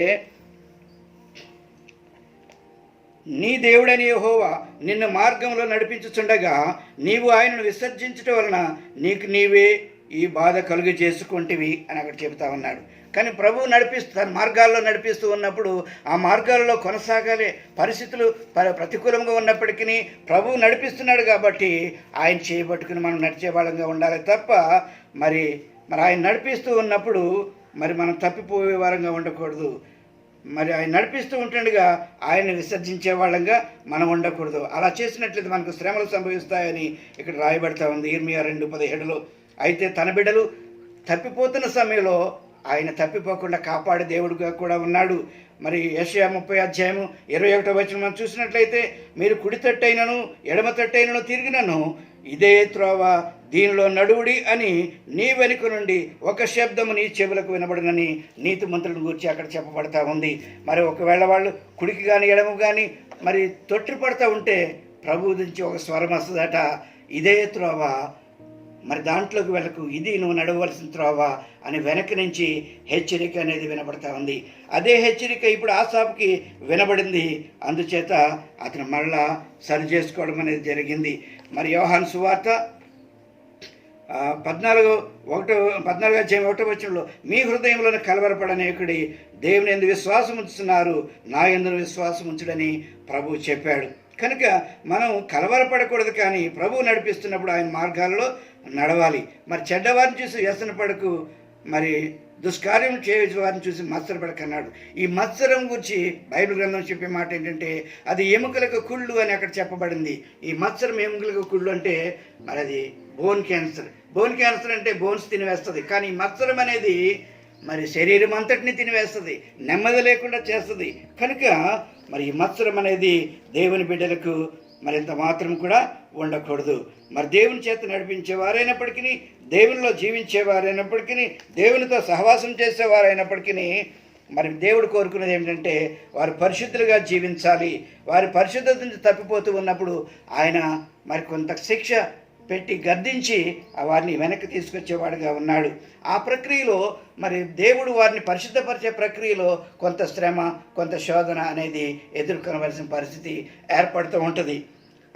నీ దేవుడని యెహోవా నిన్ను మార్గంలో నడిపించుచుండగా నీవు ఆయనను విసర్జించటం వలన నీకు నీవే ఈ బాధ కలుగు చేసుకుంటేవి అని అక్కడ చెబుతా ఉన్నాడు. కానీ ప్రభువు తన మార్గాల్లో నడిపిస్తూ ఉన్నప్పుడు ఆ మార్గాలలో కొనసాగాలి. పరిస్థితులు ప్రతికూలంగా ఉన్నప్పటికీ ప్రభువు నడిపిస్తున్నాడు కాబట్టి ఆయన చేయబట్టుకుని మనం నడిచే వాళ్ళంగా ఉండాలి తప్ప మరి ఆయన నడిపిస్తూ ఉన్నప్పుడు మరి మనం తప్పిపోయే వారంగా ఉండకూడదు. మరి ఆయన నడిపిస్తూ ఉంటుండగా ఆయన విసర్జించే వాళ్ళంగా మనం ఉండకూడదు. అలా చేసినట్లయితే మనకు శ్రమలు సంభవిస్తాయని ఇక్కడ రాయబడతా ఉంది ఇర్మియా 2:17లో. అయితే తన బిడ్డలు తప్పిపోతున్న సమయంలో ఆయన తప్పిపోకుండా కాపాడే దేవుడుగా కూడా ఉన్నాడు. మరి యెషయా 30:21 మనం చూసినట్లయితే మీరు కుడి తట్టైనను ఎడమ తట్టైనను తిరిగినను ఇదే త్రోవ దీనిలో నడువుడి అని నీ వెనుక నుండి ఒక శబ్దము నీ చెవులకు వినబడినని నీతిమంతులను గురించి అక్కడ చెప్పబడతా ఉంది. మరి ఒకవేళ వాళ్ళు కుడికి కానీ ఎడమ కానీ మరి తొట్టిపడతా ఉంటే ప్రభువు నుంచి ఒక స్వరం వస్తుందట, ఇదే త్రోవ, మరి దాంట్లోకి వెళ్ళకు, ఇది నువ్వు నడవలసిన త్రోవ అని వెనక నుంచి హెచ్చరిక అనేది వినబడతా ఉంది. అదే హెచ్చరిక ఇప్పుడు ఆసాపుకి వినబడింది. అందుచేత అతను మళ్ళా సరి చేసుకోవడం అనేది జరిగింది. మరి యోహాను సువార్త 14:1 మీ హృదయంలోని కలవరపడనేకుడి దేవుని యందు విశ్వాసం ఉంచుతున్నారు, నా యందు విశ్వాసం ఉంచుడని ప్రభువు చెప్పాడు. కనుక మనం కలవరపడకూడదు, కానీ ప్రభువు నడిపిస్తున్నప్పుడు ఆయన మార్గాల్లో నడవాలి. మరి చెడ్డవారిని చూసి వ్యసన పడకు, మరి దుష్కార్యం చేయవచ్చు వారిని చూసి మత్సరపడకన్నాడు. ఈ మత్సరం గురించి బైబిల్ గ్రంథం చెప్పే మాట ఏంటంటే అది ఎముకలకు కుళ్ళు అని అక్కడ చెప్పబడింది. ఈ మత్సరం ఎముకలకు కుళ్ళు అంటే మరి అది బోన్ క్యాన్సర్. బోన్ క్యాన్సర్ అంటే బోన్స్ తినివేస్తుంది, కానీ ఈ మత్సరం అనేది మరి శరీరం అంతటిని తినివేస్తుంది, నెమ్మది లేకుండా చేస్తుంది. కనుక మరి ఈ మత్సరం అనేది దేవుని బిడ్డలకు మరింత మాత్రం కూడా ఉండకూడదు. మరి దేవుని చేత నడిపించేవారైనప్పటికీ, దేవునిలో జీవించేవారైనప్పటికీ, దేవునితో సహవాసం చేసేవారైనప్పటికీ మరి దేవుడు కోరుకునేది ఏమిటంటే వారు పరిశుద్ధులుగా జీవించాలి. వారి పరిశుద్ధత నుంచి తప్పిపోతూ ఉన్నప్పుడు ఆయన మరి కొంత శిక్ష పెట్టి గద్దించి వారిని వెనక్కి తీసుకొచ్చేవాడుగా ఉన్నాడు. ఆ ప్రక్రియలో మరి దేవుడు వారిని పరిశుద్ధపరిచే ప్రక్రియలో కొంత శ్రమ, కొంత శోధన అనేది ఎదుర్కొనవలసిన పరిస్థితి ఏర్పడుతూ ఉంటుంది.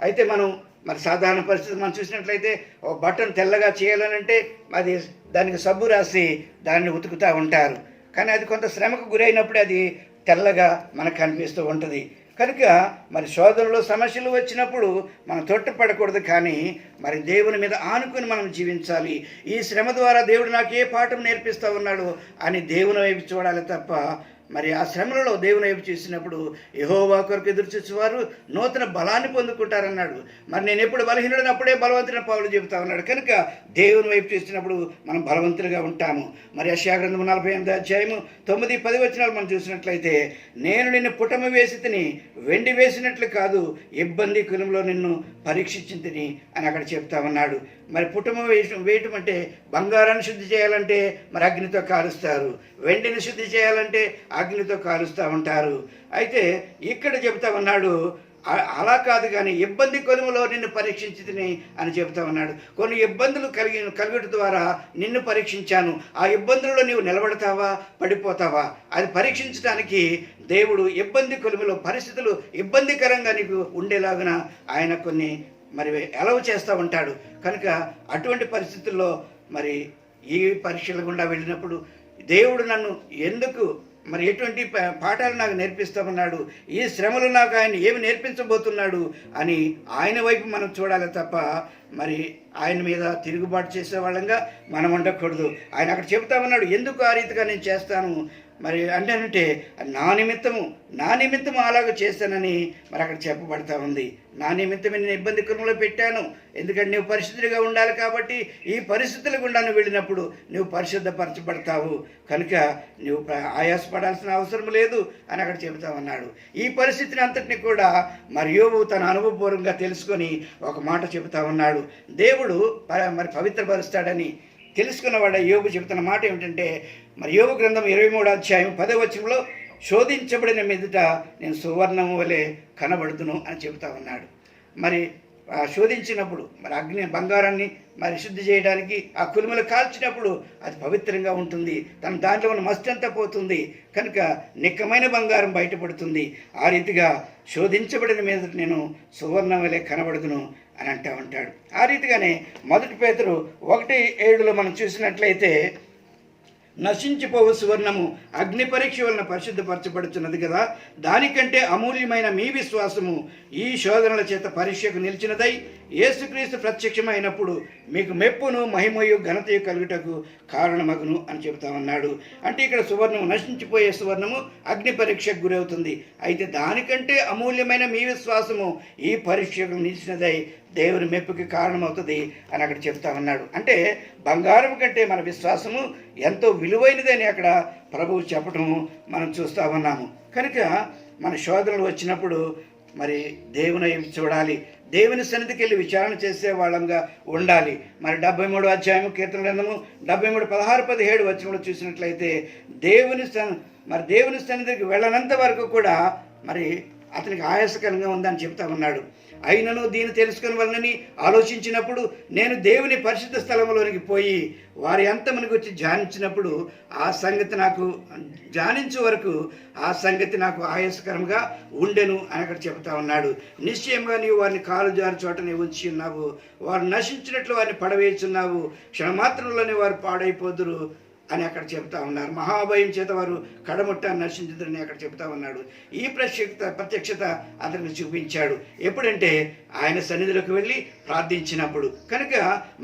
అయితే మనం మరి సాధారణ పరిస్థితి మనం చూసినట్లయితే ఒక బట్టను తెల్లగా చేయాలనంటే అది దానికి సబ్బు రాసి దాన్ని ఉతుకుతూ ఉంటారు, కానీ అది కొంత శ్రమకు గురైనప్పుడే అది తెల్లగా మనకు కనిపిస్తూ ఉంటుంది. కనుక మరి శోధనలో సమస్యలు వచ్చినప్పుడు మనం తొట్టుపడకూడదు, కానీ మరి దేవుని మీద ఆనుకుని మనం జీవించాలి. ఈ శ్రమ ద్వారా దేవుడు నాకు ఏ పాఠం నేర్పిస్తూ ఉన్నాడు అని దేవుని వైపు చూడాలి తప్ప మరి ఆ శ్రమలలో దేవుని వైపు చూసినప్పుడు యెహోవా కొరకు ఎదురు చూసేవారు నూతన బలాన్ని పొందుకుంటారన్నాడు. మరి నేను ఎప్పుడు బలహీనుడని అప్పుడే బలవంతుని పౌలు చెబుతా ఉన్నాడు. కనుక దేవుని వైపు చూసినప్పుడు మనం బలవంతులుగా ఉంటాము. మరి యెషయా గ్రంథం 48:9-10 మనం చూసినట్లయితే నేను నిన్ను పుటమ వేసి తిని వెండి వేసినట్లు కాదు, ఇబ్బంది కులంలో నిన్ను పరీక్షించింది అని అక్కడ చెప్తా ఉన్నాడు. మరి పుటమ వేయటం అంటే బంగారాన్ని శుద్ధి చేయాలంటే మరి అగ్నితో కాలుస్తారు, వెండిని శుద్ధి చేయాలంటే అగ్నితో కాలుస్తూ ఉంటారు. అయితే ఇక్కడ చెబుతా ఉన్నాడు అలా కాదు, కానీ ఇబ్బంది కొలుములో నిన్ను పరీక్షించితిని అని చెబుతా ఉన్నాడు. కొన్ని ఇబ్బందులు కలుగుట ద్వారా నిన్ను పరీక్షించాను. ఆ ఇబ్బందులలో నీవు నిలబడతావా, పడిపోతావా, అది పరీక్షించడానికి దేవుడు ఇబ్బంది కొలుములో పరిస్థితులు ఇబ్బందికరంగా నీకు ఉండేలాగున ఆయన కొన్ని మరి ఎలవ చేస్తూ ఉంటాడు. కనుక అటువంటి పరిస్థితుల్లో మరి ఈ పరీక్షల గుండా వెళ్ళినప్పుడు దేవుడు నన్ను ఎందుకు మరి ఎటువంటి పాఠాలు నాకు నేర్పిస్తామన్నాడు, ఈ శ్రమలు నాకు ఆయన ఏమి నేర్పించబోతున్నాడు అని ఆయన వైపు మనం చూడాలి తప్ప మరి ఆయన మీద తిరుగుబాటు చేసేవాళ్ళంగా మనం ఉండకూడదు. ఆయన అక్కడ చెబుతా ఉన్నాడు, ఎందుకు ఆ రీతిగా నేను చేస్తాను మరి అంటే నా నిమిత్తము అలాగ చేస్తానని మరి అక్కడ చెప్పబడతా ఉంది. నా నిమిత్తమే నేను ఇబ్బంది క్రమంలో పెట్టాను, ఎందుకంటే నువ్వు పరిశుద్ధుడిగా ఉండాలి కాబట్టి ఈ పరిస్థితుల గుండా నువ్వు వెళ్ళినప్పుడు నువ్వు పరిశుద్ధపరచబడతావు, కనుక నువ్వు ఆయాసపడాల్సిన అవసరం లేదు అని అక్కడ చెబుతా ఉన్నాడు. ఈ పరిస్థితిని అంతటిని కూడా మరి యోబు తన అనుభవపూర్వకంగా తెలుసుకొని ఒక మాట చెబుతా ఉన్నాడు. దేవుడు మరి పవిత్రపరుస్తాడని తెలుసుకున్నవాడు యోబు చెబుతున్న మాట ఏమిటంటే మరి యోబు గ్రంథం 23:10 శోధించబడిన మీదట నేను సువర్ణము వలె కనబడుతును అని చెబుతా ఉన్నాడు. మరి శోధించినప్పుడు మరి బంగారాన్ని మరి శుద్ధి చేయడానికి ఆ కులుములు కాల్చినప్పుడు అది పవిత్రంగా ఉంటుంది. దాంట్లో ఉన్న మస్తి అంతా పోతుంది. కనుక నిక్కమైన బంగారం బయటపడుతుంది. ఆ రీతిగా శోధించబడిన మీద నేను సువర్ణం వలె కనబడుదును అని అంటూ ఉంటాడు. ఆ రీతిగానే 1 పేతురు 1:7 మనం చూసినట్లయితే, నశించిపోవు సువర్ణము అగ్ని పరీక్ష వలన పరిశుద్ధపరచబడుతున్నది కదా, దానికంటే అమూల్యమైన మీ విశ్వాసము ఈ శోధనల చేత పరీక్షకు నిలిచినదై యేసుక్రీస్తు ప్రత్యక్షమైనప్పుడు మీకు మెప్పును మహిమయు ఘనతయు కలుగుటకు కారణమగును అని చెబుతామన్నాడు. అంటే ఇక్కడ సువర్ణము, నశించిపోయే సువర్ణము అగ్ని పరీక్షకు గురవుతుంది. అయితే దానికంటే అమూల్యమైన మీ విశ్వాసము ఈ పరీక్షకు నిలిచినదై దేవుని మెప్పుకి కారణమవుతుంది అని అక్కడ చెప్తా ఉన్నాడు. అంటే బంగారం కంటే మన విశ్వాసము ఎంతో విలువైనదని అక్కడ ప్రభువు చెప్పటము మనం చూస్తూ ఉన్నాము. కనుక మన శోధనలు వచ్చినప్పుడు మరి దేవుని చూడాలి, దేవుని సన్నిధికి వెళ్ళి విచారణ చేసే వాళ్ళంగా ఉండాలి. మరి 73వ అధ్యాయము కీర్తన గ్రంథము 73, 16, 17 వచనంలో చూసినట్లయితే దేవుని సన్నిధికి వెళ్ళనంత వరకు కూడా మరి అతనికి ఆయాసకరంగా ఉందని చెప్తా ఉన్నాడు. అయినను దీన్ని తెలుసుకుని వలనని ఆలోచించినప్పుడు నేను దేవుని పరిశుద్ధ స్థలంలోనికి పోయి వారి అంతమును గురించి ధ్యానించినప్పుడు ఆ సంగతి నాకు ఆయాసకరంగా ఉండెను అని అక్కడ చెప్తా ఉన్నాడు. నిశ్చయంగా నీవు వారిని కాలు జారి చోటనే ఉంచి ఉన్నావు, వారు నశించినట్లు వారిని పడవేయుచున్నావు, క్షణమాత్రంలోనే వారు పాడైపోదురు అని అక్కడ చెప్తా ఉన్నారు. మహాభయం చేత వారు కడముట్ట నశించుదని అక్కడ చెప్తా ఉన్నాడు. ఈ ప్రత్యక్షత అతనికి చూపించాడు. ఎప్పుడంటే ఆయన సన్నిధిలోకి వెళ్ళి ప్రార్థించినప్పుడు. కనుక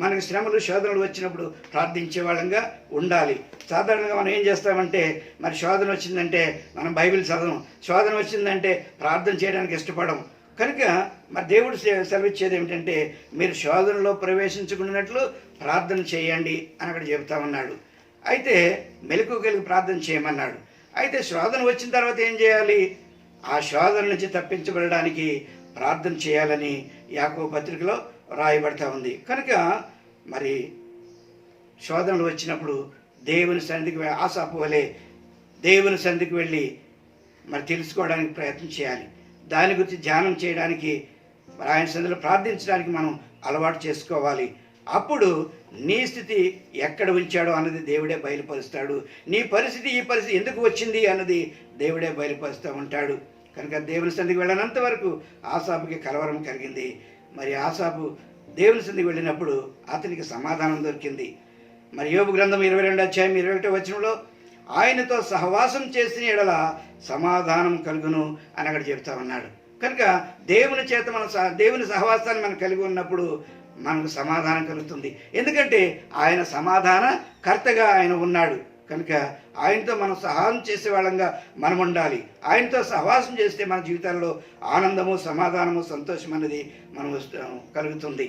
మనకు శ్రమలు శోధనలు వచ్చినప్పుడు ప్రార్థించే వాళ్ళంగా ఉండాలి. సాధారణంగా మనం ఏం చేస్తామంటే, మరి శోధన వచ్చిందంటే మనం బైబిల్ చదవం, శోధన వచ్చిందంటే ప్రార్థన చేయడానికి ఇష్టపడం. కనుక మరి దేవుడు సెలవిచ్చేది ఏమిటంటే, మీరు శోధనలో ప్రవేశించుకున్నట్లు ప్రార్థన చేయండి అని అక్కడ చెబుతా ఉన్నాడు. అయితే మెలకువ కలిగి ప్రార్థన చేయమన్నాడు. అయితే శోధన వచ్చిన తర్వాత ఏం చేయాలి? ఆ శోధన నుంచి తప్పించబడడానికి ప్రార్థన చేయాలని యాకోబు పత్రికలో రాయబడతా ఉంది. కనుక మరి శోధనలు వచ్చినప్పుడు దేవుని సన్నిధికి ఆసాపు వలె దేవుని సన్నిధికి వెళ్ళి మరి తెలుసుకోవడానికి ప్రయత్నం చేయాలి. దాని గురించి ధ్యానం చేయడానికి, ఆయన సన్నిధిలో ప్రార్థించడానికి మనం అలవాటు చేసుకోవాలి. అప్పుడు నీ స్థితి ఎక్కడ ఉంచాడో అన్నది దేవుడే బయలుపరుస్తాడు. నీ పరిస్థితి, ఈ పరిస్థితి ఎందుకు వచ్చింది అన్నది దేవుడే బయలుపరుస్తూ ఉంటాడు. కనుక దేవుని సన్నిధికి వెళ్ళనంత వరకు ఆసాపుకి కలవరం కలిగింది. మరి ఆసాపు దేవుని సన్నిధికి వెళ్ళినప్పుడు అతనికి సమాధానం దొరికింది. మరి యోబు గ్రంథం 22వ అధ్యాయం 21వ వచనంలో ఆయనతో సహవాసం చేసిన ఎడల సమాధానం కలుగును అని అక్కడ చెప్తా ఉన్నాడు. కనుక దేవుని చేత దేవుని సహవాసాన్ని మనం కలిగి ఉన్నప్పుడు మనకు సమాధానం కలుగుతుంది. ఎందుకంటే ఆయన సమాధాన కర్తగా ఆయన ఉన్నాడు. కనుక ఆయనతో మనం సహాయం చేసే వాళ్ళంగా మనం ఉండాలి. ఆయనతో సహవాసం చేస్తే మన జీవితాల్లో ఆనందము, సమాధానము, సంతోషం అనేది మనం కలుగుతుంది.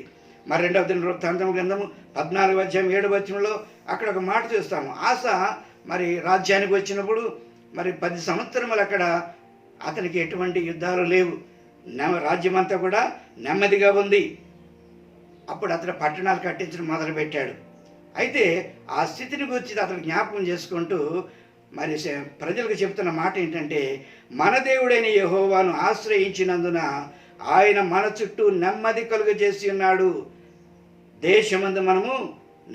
మరి 2వ దినవృత్తాంతముల గ్రంథము 14వ అధ్యాయం 7వ వచనంలో అక్కడ ఒక మాట చూస్తాము. ఆస మరి రాజ్యానికి వచ్చినప్పుడు మరి 10 సంవత్సరములు అక్కడ అతనికి ఎటువంటి యుద్ధాలు లేవు, రాజ్యం అంతా కూడా నెమ్మదిగా ఉంది. అప్పుడు అతను పట్టణాలు కట్టించడం మొదలుపెట్టాడు. అయితే ఆ స్థితిని గురించి అతను జ్ఞాపకం చేసుకుంటూ మరి ప్రజలకు చెప్తున్న మాట ఏంటంటే, మన దేవుడైన యెహోవాను ఆశ్రయించినందున ఆయన మన చుట్టూ నెమ్మది కలుగజేసి ఉన్నాడు, దేశమందు మనము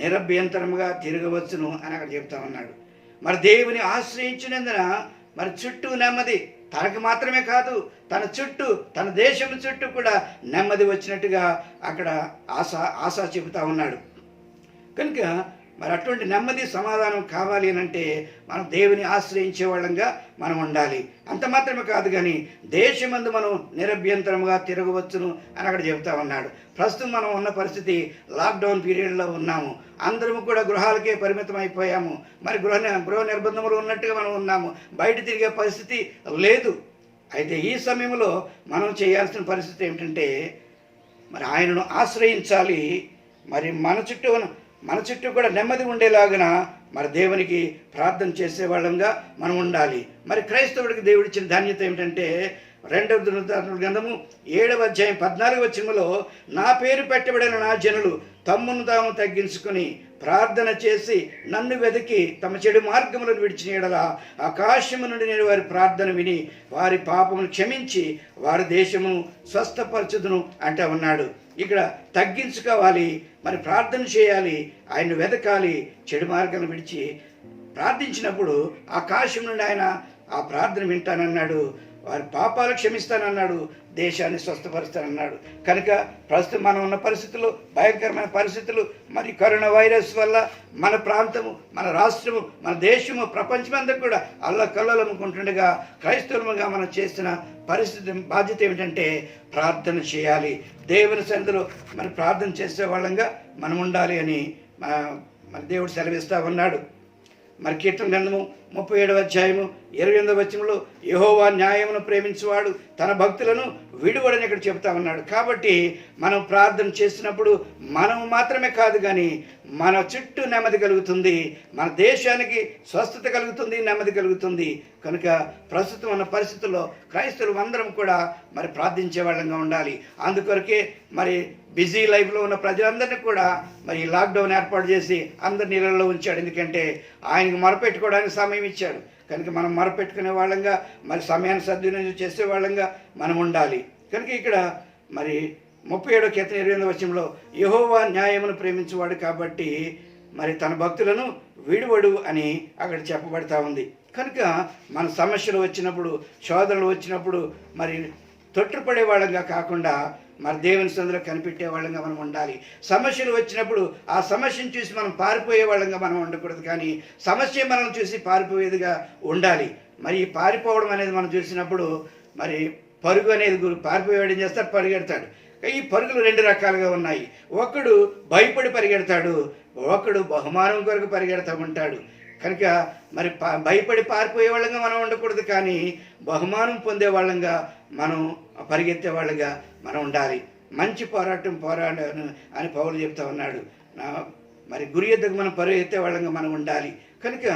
నిరభ్యంతరముగా తిరగవచ్చును అని అక్కడ చెప్తా ఉన్నాడు. మరి దేవుని ఆశ్రయించినందున మరి చుట్టూ నెమ్మది, తనకు మాత్రమే కాదు తన చుట్టూ, తన దేశం చుట్టూ కూడా నెమ్మది వచ్చినట్టుగా అక్కడ ఆశ చెబుతా ఉన్నాడు. కనుక మరి అటువంటి నెమ్మది, సమాధానం కావాలి అని అంటే మనం దేవుని ఆశ్రయించే వాళ్ళంగా మనం ఉండాలి. అంత మాత్రమే కాదు కానీ దేశమందు మనం నిరభ్యంతరముగా తిరగవచ్చును అని అక్కడ చెబుతా ఉన్నాడు. ప్రస్తుతం మనం ఉన్న పరిస్థితి లాక్డౌన్ పీరియడ్లో ఉన్నాము. అందరము కూడా గృహాలకే పరిమితం అయిపోయాము. మరి గృహ నిర్బంధములు ఉన్నట్టుగా మనం ఉన్నాము. బయట తిరిగే పరిస్థితి లేదు. అయితే ఈ సమయంలో మనం చేయాల్సిన పరిస్థితి ఏమిటంటే, మరి ఆయనను ఆశ్రయించాలి. మరి మన చుట్టూ కూడా నెమ్మది ఉండేలాగున మరి దేవునికి ప్రార్థన చేసే వాళ్ళంగా మనం ఉండాలి. మరి క్రైస్తవుడికి దేవుడిచ్చిన ధాన్యత ఏమిటంటే, 2వ దినవృత్తాంతముల గ్రంథము 7వ అధ్యాయం 14వ వచనములో నా పేరు పెట్టబడిన నా జనులు తమ్మును తాము తగ్గించుకొని ప్రార్థన చేసి నన్ను వెతికి తమ చెడు మార్గములను విడిచిన యెడల ఆకాశము నుండి నేను వారి ప్రార్థన విని వారి పాపమును క్షమించి వారి దేశమును స్వస్థపరచుదును అంటూ ఉన్నాడు. ఇక్కడ తగ్గించుకోవాలి, మరి ప్రార్థన చేయాలి, ఆయన వెతకాలి. చెడు మార్గాన్ని విడిచి ప్రార్థించినప్పుడు ఆకాశం నుండి ఆయన ఆ ప్రార్థన వింటానన్నాడు, వారి పాపాలు క్షమిస్తానన్నాడు, దేశాన్ని స్వస్థపరుస్తానన్నాడు. కనుక ప్రస్తుతం మనం ఉన్న పరిస్థితులు భయంకరమైన పరిస్థితులు, మరి కరోనా వైరస్ వల్ల మన ప్రాంతము, మన రాష్ట్రము, మన దేశము, ప్రపంచమంతా కూడా అల్లకల్లలమ్ముకుంటుండగా క్రైస్తవులుగా మనం చేసిన పరిస్థితి బాధ్యత ఏమిటంటే ప్రార్థన చేయాలి. దేవుని సన్నిధిలో మరి ప్రార్థన చేసే వాళ్ళంగా మనం ఉండాలి అని మరి దేవుడు సెలవిస్తా ఉన్నాడు. మరి కీర్తన గ్రంథము 37వ అధ్యాయము 28వ వచనంలో యెహోవా న్యాయమును ప్రేమించువాడు తన భక్తులను విడువడని ఇక్కడ చెప్తా ఉన్నాడు. కాబట్టి మనం ప్రార్థన చేసినప్పుడు మనం మాత్రమే కాదు కానీ మన చుట్టూ నెమ్మది కలుగుతుంది, మన దేశానికి స్వస్థత కలుగుతుంది, నెమ్మది కలుగుతుంది. కనుక ప్రస్తుతం ఉన్న పరిస్థితుల్లో క్రైస్తవులు అందరం కూడా మరి ప్రార్థించే వాళ్ళంగా ఉండాలి. అందుకొరకే మరి బిజీ లైఫ్లో ఉన్న ప్రజలందరినీ కూడా మరి లాక్డౌన్ ఏర్పాటు చేసి అందరి నీళ్ళల్లో ఉంచాడు. ఎందుకంటే ఆయనకు మొరపెట్టుకోవడానికి సమయం ఇచ్చాడు. కనుక మనం మొరపెట్టుకునే వాళ్ళంగా మరి సమయాన్ని సద్వినియోగం చేసే వాళ్ళంగా మనం ఉండాలి. కనుక ఇక్కడ మరి 37వ కీర్తన 28వ వచనంలో యెహోవా న్యాయమును ప్రేమించేవాడు కాబట్టి మరి తన భక్తులను విడువడు అని అక్కడ చెప్పబడతా ఉంది. కనుక మన సమస్యలు వచ్చినప్పుడు, శోధనలు వచ్చినప్పుడు మరి తొట్టుపడే వాళ్ళంగా కాకుండా మరి దేవుని సన్నిధిలో కనిపెట్టే వాళ్ళంగా మనం ఉండాలి. సమస్యలు వచ్చినప్పుడు ఆ సమస్యను చూసి మనం పారిపోయే వాళ్ళంగా మనం ఉండకూడదు, కానీ సమస్య మనం చూసి పారిపోయేదిగా ఉండాలి. మరి ఈ పారిపోవడం అనేది మనం చూసినప్పుడు మరి పరుగు అనేది పారిపోయేవాడు ఏం చేస్తాడు, పరిగెడతాడు. ఈ పరుగులు 2 రకాలుగా ఉన్నాయి. ఒకడు భయపడి పరిగెడతాడు, ఒకడు బహుమానం కొరకు పరిగెడతా ఉంటాడు. కనుక మరి భయపడి పారిపోయే వాళ్ళంగా మనం ఉండకూడదు, కానీ బహుమానం పొందే వాళ్ళంగా మనం పరిగెత్తే వాళ్ళగా మనం ఉండాలి. మంచి పోరాటం పోరాడాను అని పౌలు చెప్తా ఉన్నాడు. మరి గురి ఎద్దకు మనం పరిగెత్తే వాళ్ళంగా మనం ఉండాలి. కనుక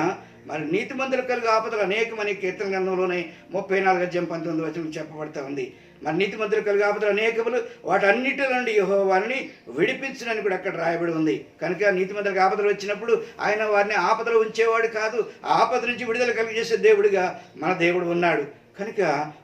మరి నీతిమంతులు కలుగు ఆపదలు అనేకమని కీర్తన గ్రంథంలోనే 34వ అధ్యాయం 19వ వచనం చెప్పబడతా ఉంది. మరి నీతిమంతులు కలుగు ఆపదలు అనేకములు, వాటన్నిటి నుండి యెహోవాని విడిపించునని కూడా అక్కడ రాయబడి ఉంది. కనుక నీతిమంతులకు ఆపదలు వచ్చినప్పుడు ఆయన వారిని ఆపదలు ఉంచేవాడు కాదు, ఆ ఆపద నుంచి విడుదల కలిగజేసే దేవుడిగా మన దేవుడు ఉన్నాడు. కనుక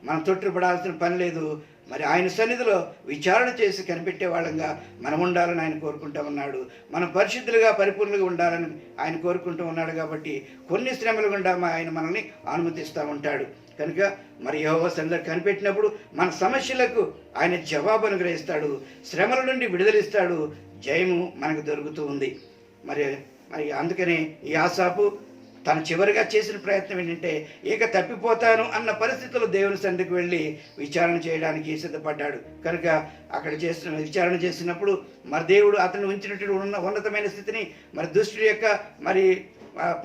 మనం తొట్టుపడాల్సిన పని లేదు. మరి ఆయన సన్నిధిలో విచారణ చేసి కనిపెట్టే వాళ్ళంగా మనం ఉండాలని ఆయన కోరుకుంటూ ఉన్నాడు. మనం పరిశుద్ధులుగా పరిపూర్ణంగా ఉండాలని ఆయన కోరుకుంటూ ఉన్నాడు. కాబట్టి కొన్ని శ్రమలు గుండా ఆయన మనల్ని అనుమతిస్తూ ఉంటాడు. కనుక మరి యెహోవా సన్నిధిలో కనిపెట్టినప్పుడు మన సమస్యలకు ఆయన జవాబు అనుగ్రహిస్తాడు, శ్రమల నుండి విడుదలిస్తాడు, జయము మనకు దొరుకుతూ ఉంది. మరి అందుకనే ఈ ఆసాపు తను చివరిగా చేసిన ప్రయత్నం ఏంటంటే ఇక తప్పిపోతాను అన్న పరిస్థితుల్లో దేవుని సన్నిధికి వెళ్ళి విచారణ చేయడానికి సిద్ధపడ్డాడు. కనుక అక్కడ విచారణ చేసినప్పుడు మరి దేవుడు అతను ఉంచినటువంటి ఉన్నతమైన స్థితిని, మరి దుష్టుడి యొక్క మరి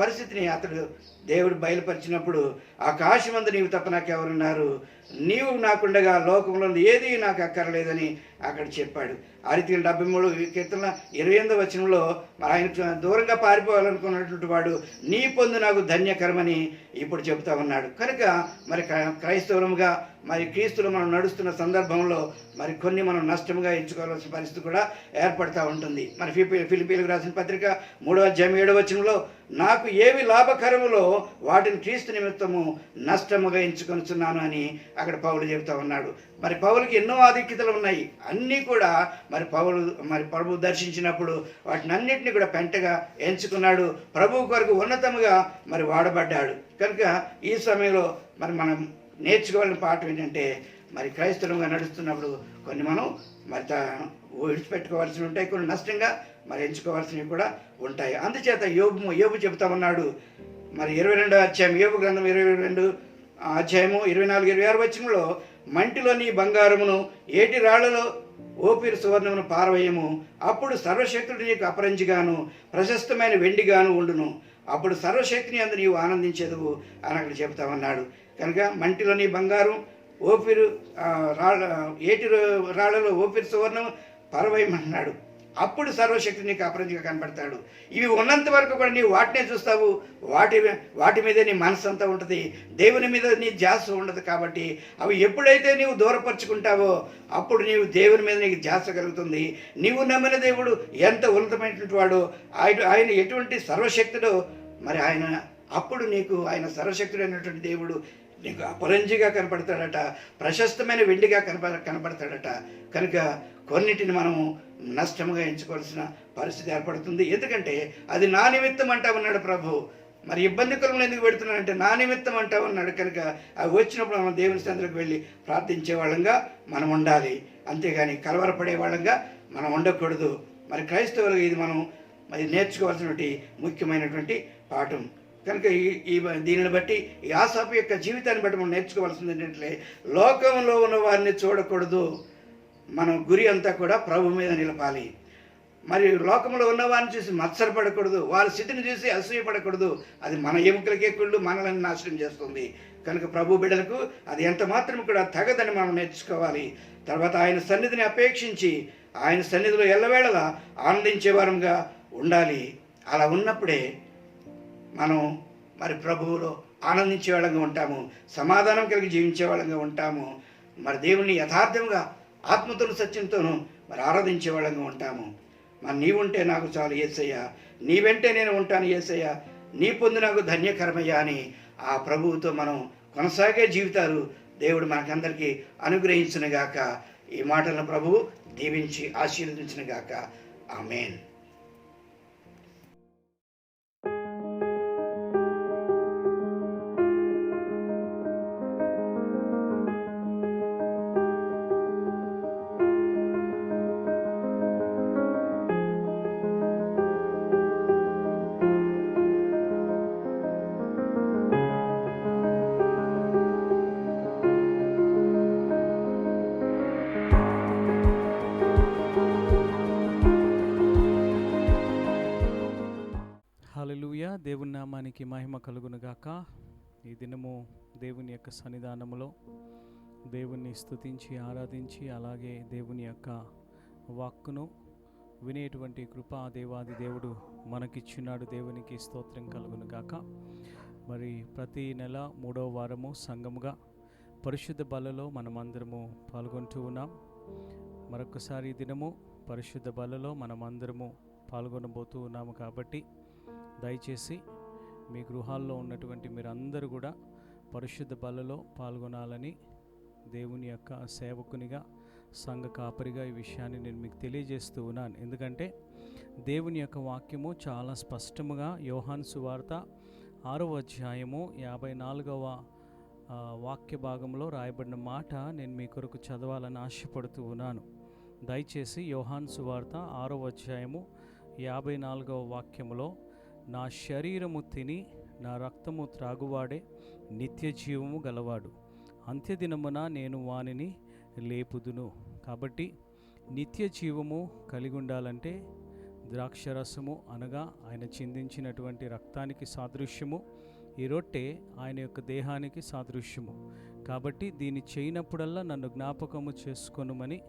పరిస్థితిని అతడు దేవుడు బయలుపరిచినప్పుడు ఆకాశమందు నీవు తప్ప నాకెవరున్నారు, నీవు నాకుండగా లోకంలో ఏది నాకు అక్కర్లేదని అక్కడ చెప్పాడు. ఆ రీతిగా 73 కీర్తన 28వ వచనంలో ఆయన దూరంగా పారిపోవాలనుకున్నటువంటి వాడు నీ పొందు నాకు ధన్యకరమని ఇప్పుడు చెబుతా ఉన్నాడు. కనుక మరి క్రైస్తవులుగా మరి క్రీస్తులు మనం నడుస్తున్న సందర్భంలో మరి కొన్ని మనం నష్టముగా ఎంచుకోవాల్సిన పరిస్థితి కూడా ఏర్పడతా ఉంటుంది. మరి ఫిలిప్పీలకు రాసిన పత్రిక 3వ అధ్యాయం 7వ వచనంలో నాకు ఏవి లాభకరములో వాటిని క్రీస్తు నిమిత్తము నష్టముగా ఎంచుకొనుచున్నాను అని అక్కడ పౌలు చెబుతా ఉన్నాడు. మరి పౌలుకి ఎన్నో ఆధిక్యతలు ఉన్నాయి, అన్నీ కూడా మరి ప్రభు దర్శించినప్పుడు వాటిని అన్నింటినీ కూడా పెంటగా ఎంచుకున్నాడు, ప్రభువు కొరకు ఉన్నతముగా మరి వాడబడ్డాడు. కనుక ఈ సమయంలో మరి మనం నేర్చుకోవాలని పాఠం ఏంటంటే మరి క్రైస్తవులుగా నడుస్తున్నప్పుడు కొన్ని మనం మరి విడిచిపెట్టుకోవాల్సి ఉంటాయి, కొన్ని నష్టంగా మరి ఎంచుకోవాల్సినవి కూడా ఉంటాయి. అందుచేత యోబు చెబుతా ఉన్నాడు. మరి 22వ అధ్యాయం యోబు గ్రంథం 22 అధ్యాయము 24-26 వచనంలో మంటిలో నీ బంగారమును ఏటి రాళ్లలో ఓపిరి సువర్ణమును పారవేయము, అప్పుడు సర్వశక్తుడు నీకు అపరంజిగాను ప్రశస్తమైన వెండిగాను ఉండును, అప్పుడు సర్వశక్తిని అందు నీవు ఆనందించేదువు అని అక్కడ చెబుతామన్నాడు. కనుక మంటిలో నీ బంగారం ఓపిరి ఏటి రాళ్లలో ఓపిరి సువర్ణం పారవేయమన్నాడు, అప్పుడు సర్వశక్తి నీకు అపరంజిగా కనబడతాడు. ఇవి ఉన్నంత వరకు కూడా నీవు వాటినే చూస్తావు, వాటి మీదే నీ మనసు అంతా ఉంటుంది, దేవుని మీద నీ ధ్యాస ఉండదు. కాబట్టి అవి ఎప్పుడైతే నీవు దూరపరుచుకుంటావో అప్పుడు నీవు దేవుని మీద నీకు ధ్యాస కలుగుతుంది. నీవు నమ్మిన దేవుడు ఎంత ఉన్నతమైనటువంటి వాడు, ఆయన ఎటువంటి సర్వశక్తుడో మరి ఆయన అప్పుడు నీకు ఆయన సర్వశక్తుడైనటువంటి దేవుడు నీకు అపరంజిగా కనపడతాడట, ప్రశస్తమైన వెండిగా కనపడతాడట. కనుక కొన్నిటిని మనము నష్టముగా ఎంచుకోవాల్సిన పరిస్థితి ఏర్పడుతుంది. ఎందుకంటే అది నా నిమిత్తం అంటా ఉన్నాడు ప్రభు. మరి ఇబ్బందికరంలో ఎందుకు పెడుతున్నాడంటే నా నిమిత్తం అంటా ఉన్నాడు. కనుక అవి వచ్చినప్పుడు మనం దేవుని సన్నిధిలోకి వెళ్ళి ప్రార్థించే వాళ్ళంగా మనం ఉండాలి, అంతేగాని కలవరపడే వాళ్ళంగా మనం ఉండకూడదు. మరి క్రైస్తవులుగా ఇది మనం మరి నేర్చుకోవాల్సినటువంటి ముఖ్యమైనటువంటి పాఠం. కనుక ఈ దీనిని బట్టి ఈ ఆసాపు యొక్క జీవితాన్ని బట్టి మనం నేర్చుకోవాల్సింది ఏంటంటే లోకంలో ఉన్న వారిని చూడకూడదు, మనం గురి అంతా కూడా ప్రభు మీద నిలపాలి. మరి లోకంలో ఉన్న వారిని చూసి మత్సరపడకూడదు, వారి స్థితిని చూసి అసూయపడకూడదు. అది మన ఎముకలకే కుళ్ళు, మనల్ని నాశనం చేస్తుంది. కనుక ప్రభు బిడ్డలకు అది ఎంత మాత్రం కూడా తగదని మనం నేర్చుకోవాలి. తర్వాత ఆయన సన్నిధిని అపేక్షించి ఆయన సన్నిధిలో ఎల్లవేళలా ఆనందించే వారంగా ఉండాలి. అలా ఉన్నప్పుడే మనం మరి ప్రభువులో ఆనందించే వాళ్ళంగా ఉంటాము, సమాధానం కలిగి జీవించే వాళ్ళంగా ఉంటాము. మరి దేవుణ్ణి యథార్థంగా ఆత్మతోను సత్యంతోనూ మరి ఆరాధించే వాళ్ళంగా ఉంటాము. మరి నీవుంటే నాకు చాలు యేసయ్యా, నీ వెంటే నేను ఉంటాను యేసయ్యా, నీ పొందు నాకు ధన్యకరమయ్యా అని ఆ ప్రభువుతో మనం కొనసాగే జీవితాలు దేవుడు మనకందరికీ అనుగ్రహించునుగాక. ఈ మాటలను ప్రభువు దీవించి ఆశీర్వదించునుగాక. ఆమేన్. హల్లెలూయా. దేవుని నామానికి మహిమ కలుగునుగాక. ఈ దినము దేవుని యొక్క సన్నిధానములో దేవుణ్ణి స్తుతించి ఆరాధించి అలాగే దేవుని యొక్క వాక్కును వినేటువంటి కృపా దేవాది దేవుడు మనకిచ్చున్నాడు. దేవునికి స్తోత్రం కలుగునుగాక. మరి ప్రతి నెల 3వ వారము సంఘముగా పరిశుద్ధ బలలో మనమందరము పాల్గొంటూ ఉన్నాం. మరొకసారి ఈ దినము పరిశుద్ధ బలలో మనమందరము పాల్గొనబోతూ ఉన్నాము. కాబట్టి దయచేసి మీ గృహాల్లో ఉన్నటువంటి మీరందరూ కూడా పరిశుద్ధ బలలో పాల్గొనాలని దేవుని యొక్క సేవకునిగా సంఘ కాపరిగా ఈ విషయాన్ని నేను మీకు తెలియజేస్తూ ఉన్నాను. ఎందుకంటే దేవుని యొక్క వాక్యము చాలా స్పష్టముగా యోహాను సువార్త 6వ అధ్యాయము 54వ వాక్య భాగంలో రాయబడిన మాట నేను మీ కొరకు చదవాలని ఆశపడుతూ ఉన్నాను. దయచేసి యోహాను సువార్త 6వ అధ్యాయము 54వ వాక్యములో, నా శరీరము తిని నా రక్తము త్రాగువాడే నిత్య జీవము గలవాడు, అంత్యదినమున నేను వానిని లేపుదును. కాబట్టి నిత్య జీవము కలిగి ఉండాలంటే ద్రాక్షరసము అనగా ఆయన చిందించినటువంటి రక్తానికి సాదృశ్యము, ఈ రొట్టె ఆయన యొక్క దేహానికి సాదృశ్యము. కాబట్టి దీన్ని చేయనప్పుడల్లా నన్ను జ్ఞాపకము చేసుకొనుమని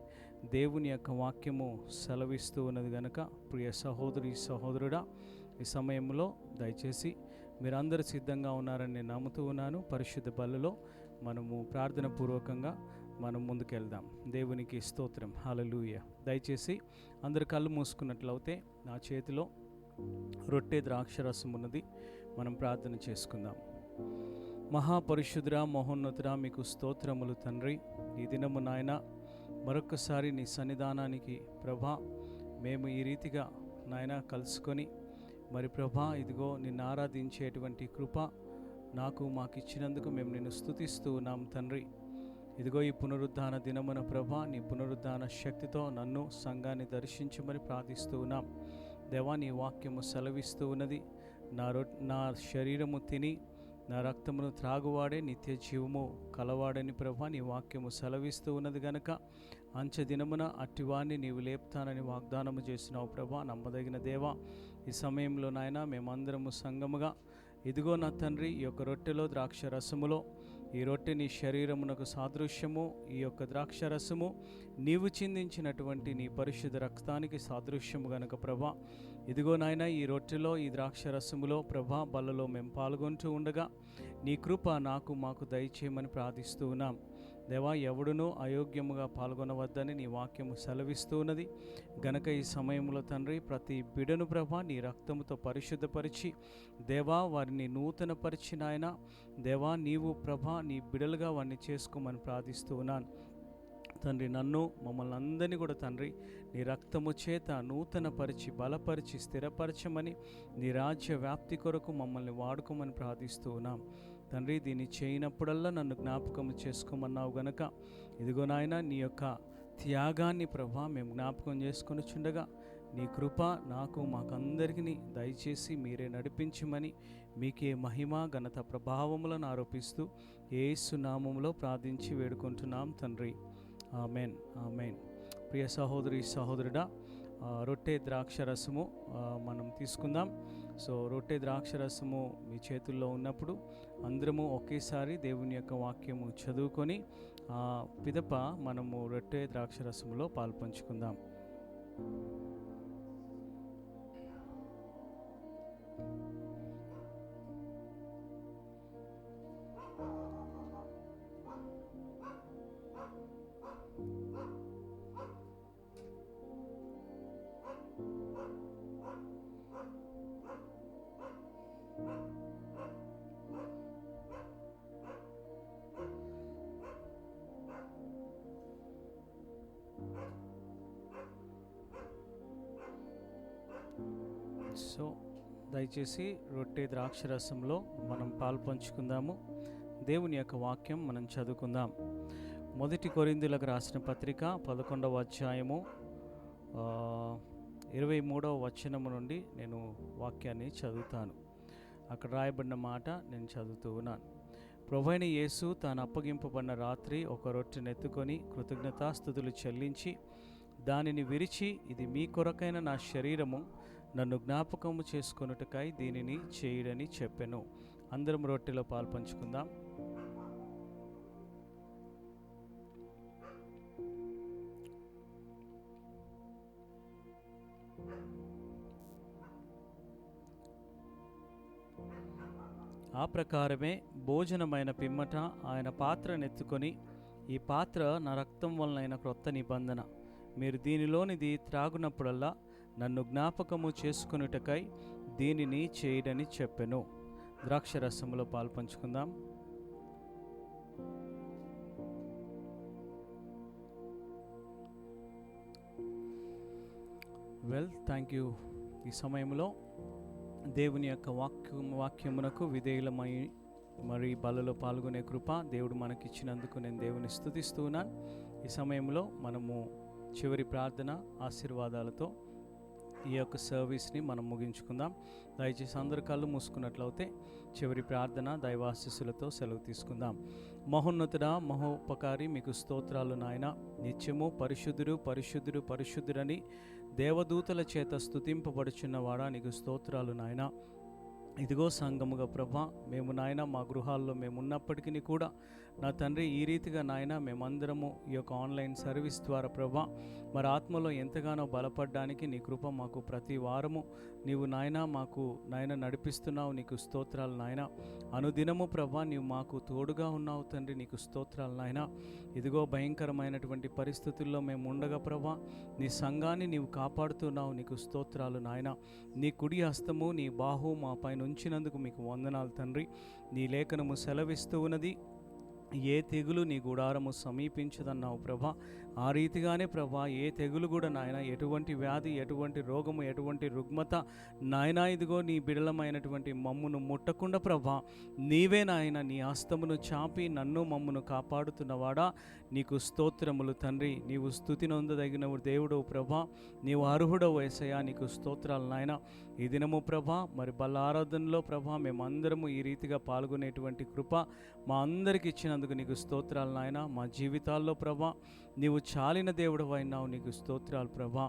దేవుని యొక్క వాక్యము సెలవిస్తూ ఉన్నది గనుక ప్రియ సహోదరి సహోదరుడా, ఈ సమయంలో దయచేసి మీరందరూ సిద్ధంగా ఉన్నారని నేను నమ్ముతూ ఉన్నాను. పరిశుద్ధ బలలో మనము ప్రార్థన పూర్వకంగా మనం ముందుకెళ్దాం. దేవునికి స్తోత్రం. హల్లెలూయా. దయచేసి అందరు కళ్ళు మూసుకున్నట్లయితే నా చేతిలో రొట్టె ద్రాక్షరసం ఉన్నది. మనం ప్రార్థన చేసుకుందాం. మహాపరిశుద్ధుడా మహోన్నతుడా, మీకు స్తోత్రములు తండ్రి. ఈ దినము నాయన మరొకసారి నీ సన్నిధానానికి ప్రభా మేము ఈ రీతిగా నాయన కలుసుకొని మరి ప్రభా ఇదిగో నిన్ను ఆరాధించేటువంటి కృప మాకు ఇచ్చినందుకు మేము నిన్ను స్తుతిస్తూ ఉన్నాం తండ్రి. ఇదిగో ఈ పునరుద్ధాన దినమున ప్రభా నీ పునరుద్ధాన శక్తితో నన్ను సంఘాన్ని దర్శించమని ప్రార్థిస్తూ ఉన్నాం. దేవా నీ వాక్యము సెలవిస్తూ ఉన్నది, నా శరీరము తిని నా రక్తమును త్రాగువాడే నిత్య జీవము కలవాడని ప్రభా నీ వాక్యము సెలవిస్తూ ఉన్నది గనక అంచె దినమున అట్టివాణ్ణి నీవు లేపుతానని వాగ్దానము చేసినావు ప్రభా. నమ్మదగిన దేవా, ఈ సమయంలో నాయన మేమందరము సంఘముగా ఇదిగో నా తండ్రి ఈ యొక్క రొట్టెలో ద్రాక్ష రసములో ఈ రొట్టె నీ శరీరమునకు సాదృశ్యము, ఈ యొక్క ద్రాక్ష రసము నీవు చిందించినటువంటి నీ పరిశుద్ధ రక్తానికి సాదృశ్యము గనక ప్రభా ఇదిగో నాయన ఈ రొట్టెలో ఈ ద్రాక్ష రసములో ప్రభా బలలో మేము పాల్గొంటూ ఉండగా నీ కృప మాకు దయచేయమని ప్రార్థిస్తూ ఉన్నాం. దేవా, ఎవడునూ అయోగ్యముగా పాల్గొనవద్దని నీ వాక్యము సెలవిస్తూ ఉన్నది గనక ఈ సమయంలో తండ్రి ప్రతి బిడను ప్రభా నీ రక్తముతో పరిశుద్ధపరిచి దేవా వారిని నూతనపరిచి నాయన దేవా నీవు ప్రభా నీ బిడలుగా వారిని చేసుకోమని ప్రార్థిస్తూ ఉన్నాను తండ్రి. నన్ను మమ్మల్ని అందరినీ కూడా తండ్రి నీ రక్తము చేత నూతనపరిచి బలపరిచి స్థిరపరచమని నీ రాజ్య వ్యాప్తి కొరకు మమ్మల్ని వాడుకోమని ప్రార్థిస్తూ ఉన్నాం తండ్రి. దీన్ని చేయనప్పుడల్లా నన్ను జ్ఞాపకం చేసుకోమన్నావు గనక ఇదిగో నాయన నీ యొక్క త్యాగాన్ని ప్రభా మేము జ్ఞాపకం చేసుకొని చుండగా నీ కృప నాకు మాకందరికీ దయచేసి మీరే నడిపించమని మీకే మహిమ ఘనత ప్రభావములను ఆరోపిస్తూ యేసు నామములో ప్రార్థించి వేడుకుంటున్నాం తండ్రి. Amen, amen. ప్రియ సహోదరి సహోదరుడా, రొట్టె ద్రాక్షరసము మనం తీసుకుందాం. సో రొట్టె ద్రాక్షరసము మీ చేతుల్లో ఉన్నప్పుడు అందరము ఒకేసారి దేవుని యొక్క వాక్యము చదువుకొని పిదప మనము రొట్టె ద్రాక్షరసములో పాల్పంచుకుందాం. సో దయచేసి రొట్టె ద్రాక్షరసంలో మనం పాల్పంచుకుందాము. దేవుని యొక్క వాక్యం మనం చదువుకుందాం. 1 కొరింథీయులకు రాసిన పత్రిక 11వ అధ్యాయము 23వ వచనము నుండి నేను వాక్యాన్ని చదువుతాను. అక్కడ రాయబడిన మాట నేను చదువుతూ ఉన్నాను. ప్రభువైన యేసు తాను అప్పగింపబడిన రాత్రి ఒక రొట్టెనెత్తుకొని కృతజ్ఞతాస్తుతులు చెల్లించి దానిని విరిచి, ఇది మీ కొరకైన నా శరీరము, నన్ను జ్ఞాపకము చేసుకొనుటకై దీనిని చేయుడని చెప్పెను. అందరం రొట్టెలో పాల్పంచుకుందాం. ఆ ప్రకారమే భోజనమైన పిమ్మట ఆయన పాత్రనెత్తుకొని, ఈ పాత్ర నా రక్తం వలనైన క్రొత్త నిబంధన, మీరు దీనిలోనిది త్రాగునప్పుడల్లా నన్ను జ్ఞాపకము చేసుకొనుటకై దీనిని చేయడని చెప్పెను. ద్రాక్షరసములో పాల్పంచుకుందాం. Thank you. ఈ సమయంలో దేవుని యొక్క వాక్యమునకు విధేయులమై మరి బలలో పాల్గొనే కృప దేవుడు మనకిచ్చినందుకు నేను దేవుని స్తుతిస్తూ ఉన్నాను. ఈ సమయంలో మనము చివరి ప్రార్థన ఆశీర్వాదాలతో ఈ యొక్క సర్వీస్ని మనం ముగించుకుందాం. దయచేసి అందరు కళ్ళు మూసుకున్నట్లయితే చివరి ప్రార్థన దైవాశీస్సులతో సెలవు తీసుకుందాం. మహోన్నతుడా, మహోపకారి, మీకు స్తోత్రాలు నాయన. నిత్యము పరిశుద్ధుడు పరిశుద్ధుడు పరిశుద్ధుడని దేవదూతల చేత స్తుతింపబడుచున్నవాడా, నీకు స్తోత్రాలు నాయన. ఇదిగో సంఘముగా ప్రభా, మేము నాయన మా గృహాల్లో మేము ఉన్నప్పటికీ కూడా నా తండ్రి ఈ రీతిగా నాయన మేమందరము ఈ యొక్క ఆన్లైన్ సర్వీస్ ద్వారా ప్రభా మరి ఆత్మలో ఎంతగానో బలపడడానికి నీ కృప మాకు ప్రతి వారము నీవు నాయన మాకు నాయన నడిపిస్తున్నావు. నీకు స్తోత్రాలు నాయన. అనుదినము ప్రభా నీవు మాకు తోడుగా ఉన్నావు తండ్రి, నీకు స్తోత్రాలు నాయన. ఇదిగో భయంకరమైనటువంటి పరిస్థితుల్లో మేము ఉండగా ప్రభా నీ సంఘాన్ని నీవు కాపాడుతున్నావు. నీకు స్తోత్రాలు నాయన. నీ కుడి హస్తము నీ బాహు మా పైన ఉంచినందుకు మీకు వందనాలు తండ్రి. నీ లేఖనము సెలవిస్తూ ఉన్నది, ఏ తెగులు నీ గుడారము సమీపించదన్నావు ప్రభా. ఆ రీతిగానే ప్రభా ఏ తెగులు కూడా నాయన, ఎటువంటి వ్యాధి, ఎటువంటి రోగము, ఎటువంటి రుగ్మత నాయన ఇదిగో నీ బిడలమైనటువంటి మమ్మును ముట్టకుండా ప్రభా నీవే నాయన నీ హస్తమును చాపి నన్ను మమ్మును కాపాడుతున్నవాడా, నీకు స్తోత్రములు తండ్రి. నీవు స్తుతి నొందదగిన దేవుడవు ప్రభా, నీవు అర్హుడవు యేసయ్యా, నీకు స్తోత్రాలు నాయన. ఈ దినము ప్రభా మరి బల్ల ఆరాధనలో ప్రభా మేమందరము ఈ రీతిగా పాల్గొనేటువంటి కృప మా అందరికి ఇచ్చినందుకు నీకు స్తోత్రాలు నాయన. మా జీవితాల్లో ప్రభా నీవు చాలిన దేవుడు అయినావు, నీకు స్తోత్రాలు ప్రభా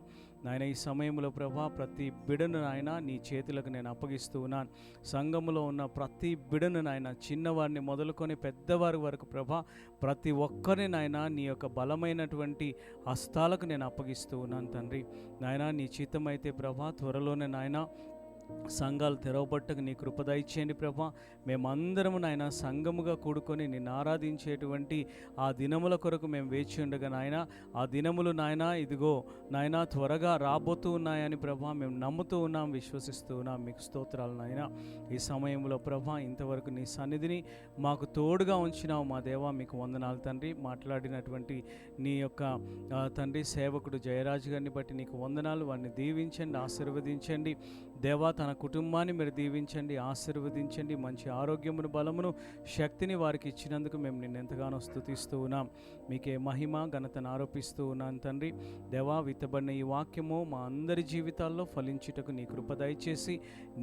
నాయన. ఈ సమయంలో ప్రభా ప్రతి బిడను నాయన నీ చేతులకు నేను అప్పగిస్తూ ఉన్నాను. సంఘములో ఉన్న ప్రతి బిడను నాయన, చిన్నవారిని మొదలుకొని పెద్దవారి వరకు ప్రభా ప్రతి ఒక్కరిని నాయన నీ యొక్క బలమైనటువంటి హస్తాలకు నేను అప్పగిస్తూ ఉన్నాను తండ్రి. నాయన నీ చిత్తమైతే ప్రభా త్వరలోనే నాయన సంఘాలు తెరవబట్టకు నీ కృప దయచేయండి ప్రభా. మేమందరము నాయన సంఘముగా కూడుకొని నిన్ను ఆరాధించేటువంటి ఆ దినముల కొరకు మేము వేచి ఉండగా నాయన, ఆ దినములు నాయన ఇదిగో నాయన త్వరగా రాబోతూ ఉన్నాయని ప్రభా మేము నమ్ముతూ ఉన్నాం, విశ్వసిస్తూ ఉన్నాం. మీకు స్తోత్రాలు నాయన. ఈ సమయంలో ప్రభా ఇంతవరకు నీ సన్నిధిని మాకు తోడుగా ఉంచినావు మా దేవా, మీకు వందనాలు తండ్రి. మాట్లాడినటువంటి నీ యొక్క తండ్రి సేవకుడు జయరాజు గారిని బట్టి నీకు వందనాలు. వారిని దీవించండి, ఆశీర్వదించండి దేవా. తన కుటుంబాన్ని మీరు దీవించండి, ఆశీర్వదించండి. మంచి ఆరోగ్యమును, బలమును, శక్తిని వారికి ఇచ్చినందుకు మేము నిన్ను ఎంతగానో స్తుతిస్తూ ఉన్నాం. మీకే మహిమ ఘనతను ఆరోపిస్తూ ఉన్నాను తండ్రి. దేవా, విత్తబడిన ఈ వాక్యము మా అందరి జీవితాల్లో ఫలించుటకు నీ కృప దయచేసి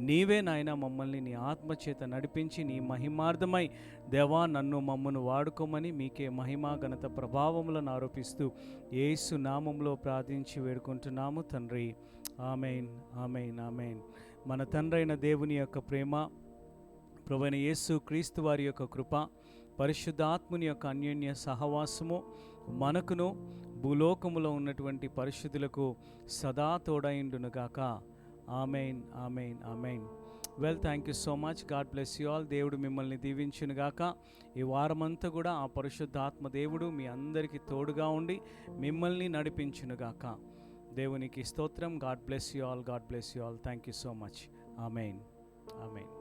నీవే నాయన మమ్మల్ని నీ ఆత్మచేత నడిపించి నీ మహిమార్థమై దేవా నన్ను మమ్మను వాడుకోమని మీకే మహిమ ఘనత ప్రభావములను ఆరోపిస్తూ యేసు నామములో ప్రార్థించి వేడుకుంటున్నాము తండ్రి. ఆమెన్, ఆమెన్, ఆమెన్. మన తండ్రైన దేవుని యొక్క ప్రేమ, ప్రభువైన యేసు క్రీస్తు వారి యొక్క కృప, పరిశుద్ధాత్ముని యొక్క అన్యోన్య సహవాసము మనకును భూలోకములో ఉన్నటువంటి పరిశుద్ధులకు సదా తోడైండునుగాక. ఆమెన్, ఆమెన్, ఆమెన్. Well, thank you so much. God bless you all. దేవుడు మిమ్మల్ని దీవించునుగాక. ఈ వారమంతా కూడా ఆ పరిశుద్ధాత్మ దేవుడు మీ అందరికీ తోడుగా ఉండి మిమ్మల్ని నడిపించునుగాక. దేవునికి స్తోత్రం. God bless you all. God bless you all. Thank you so much. Amen, amen.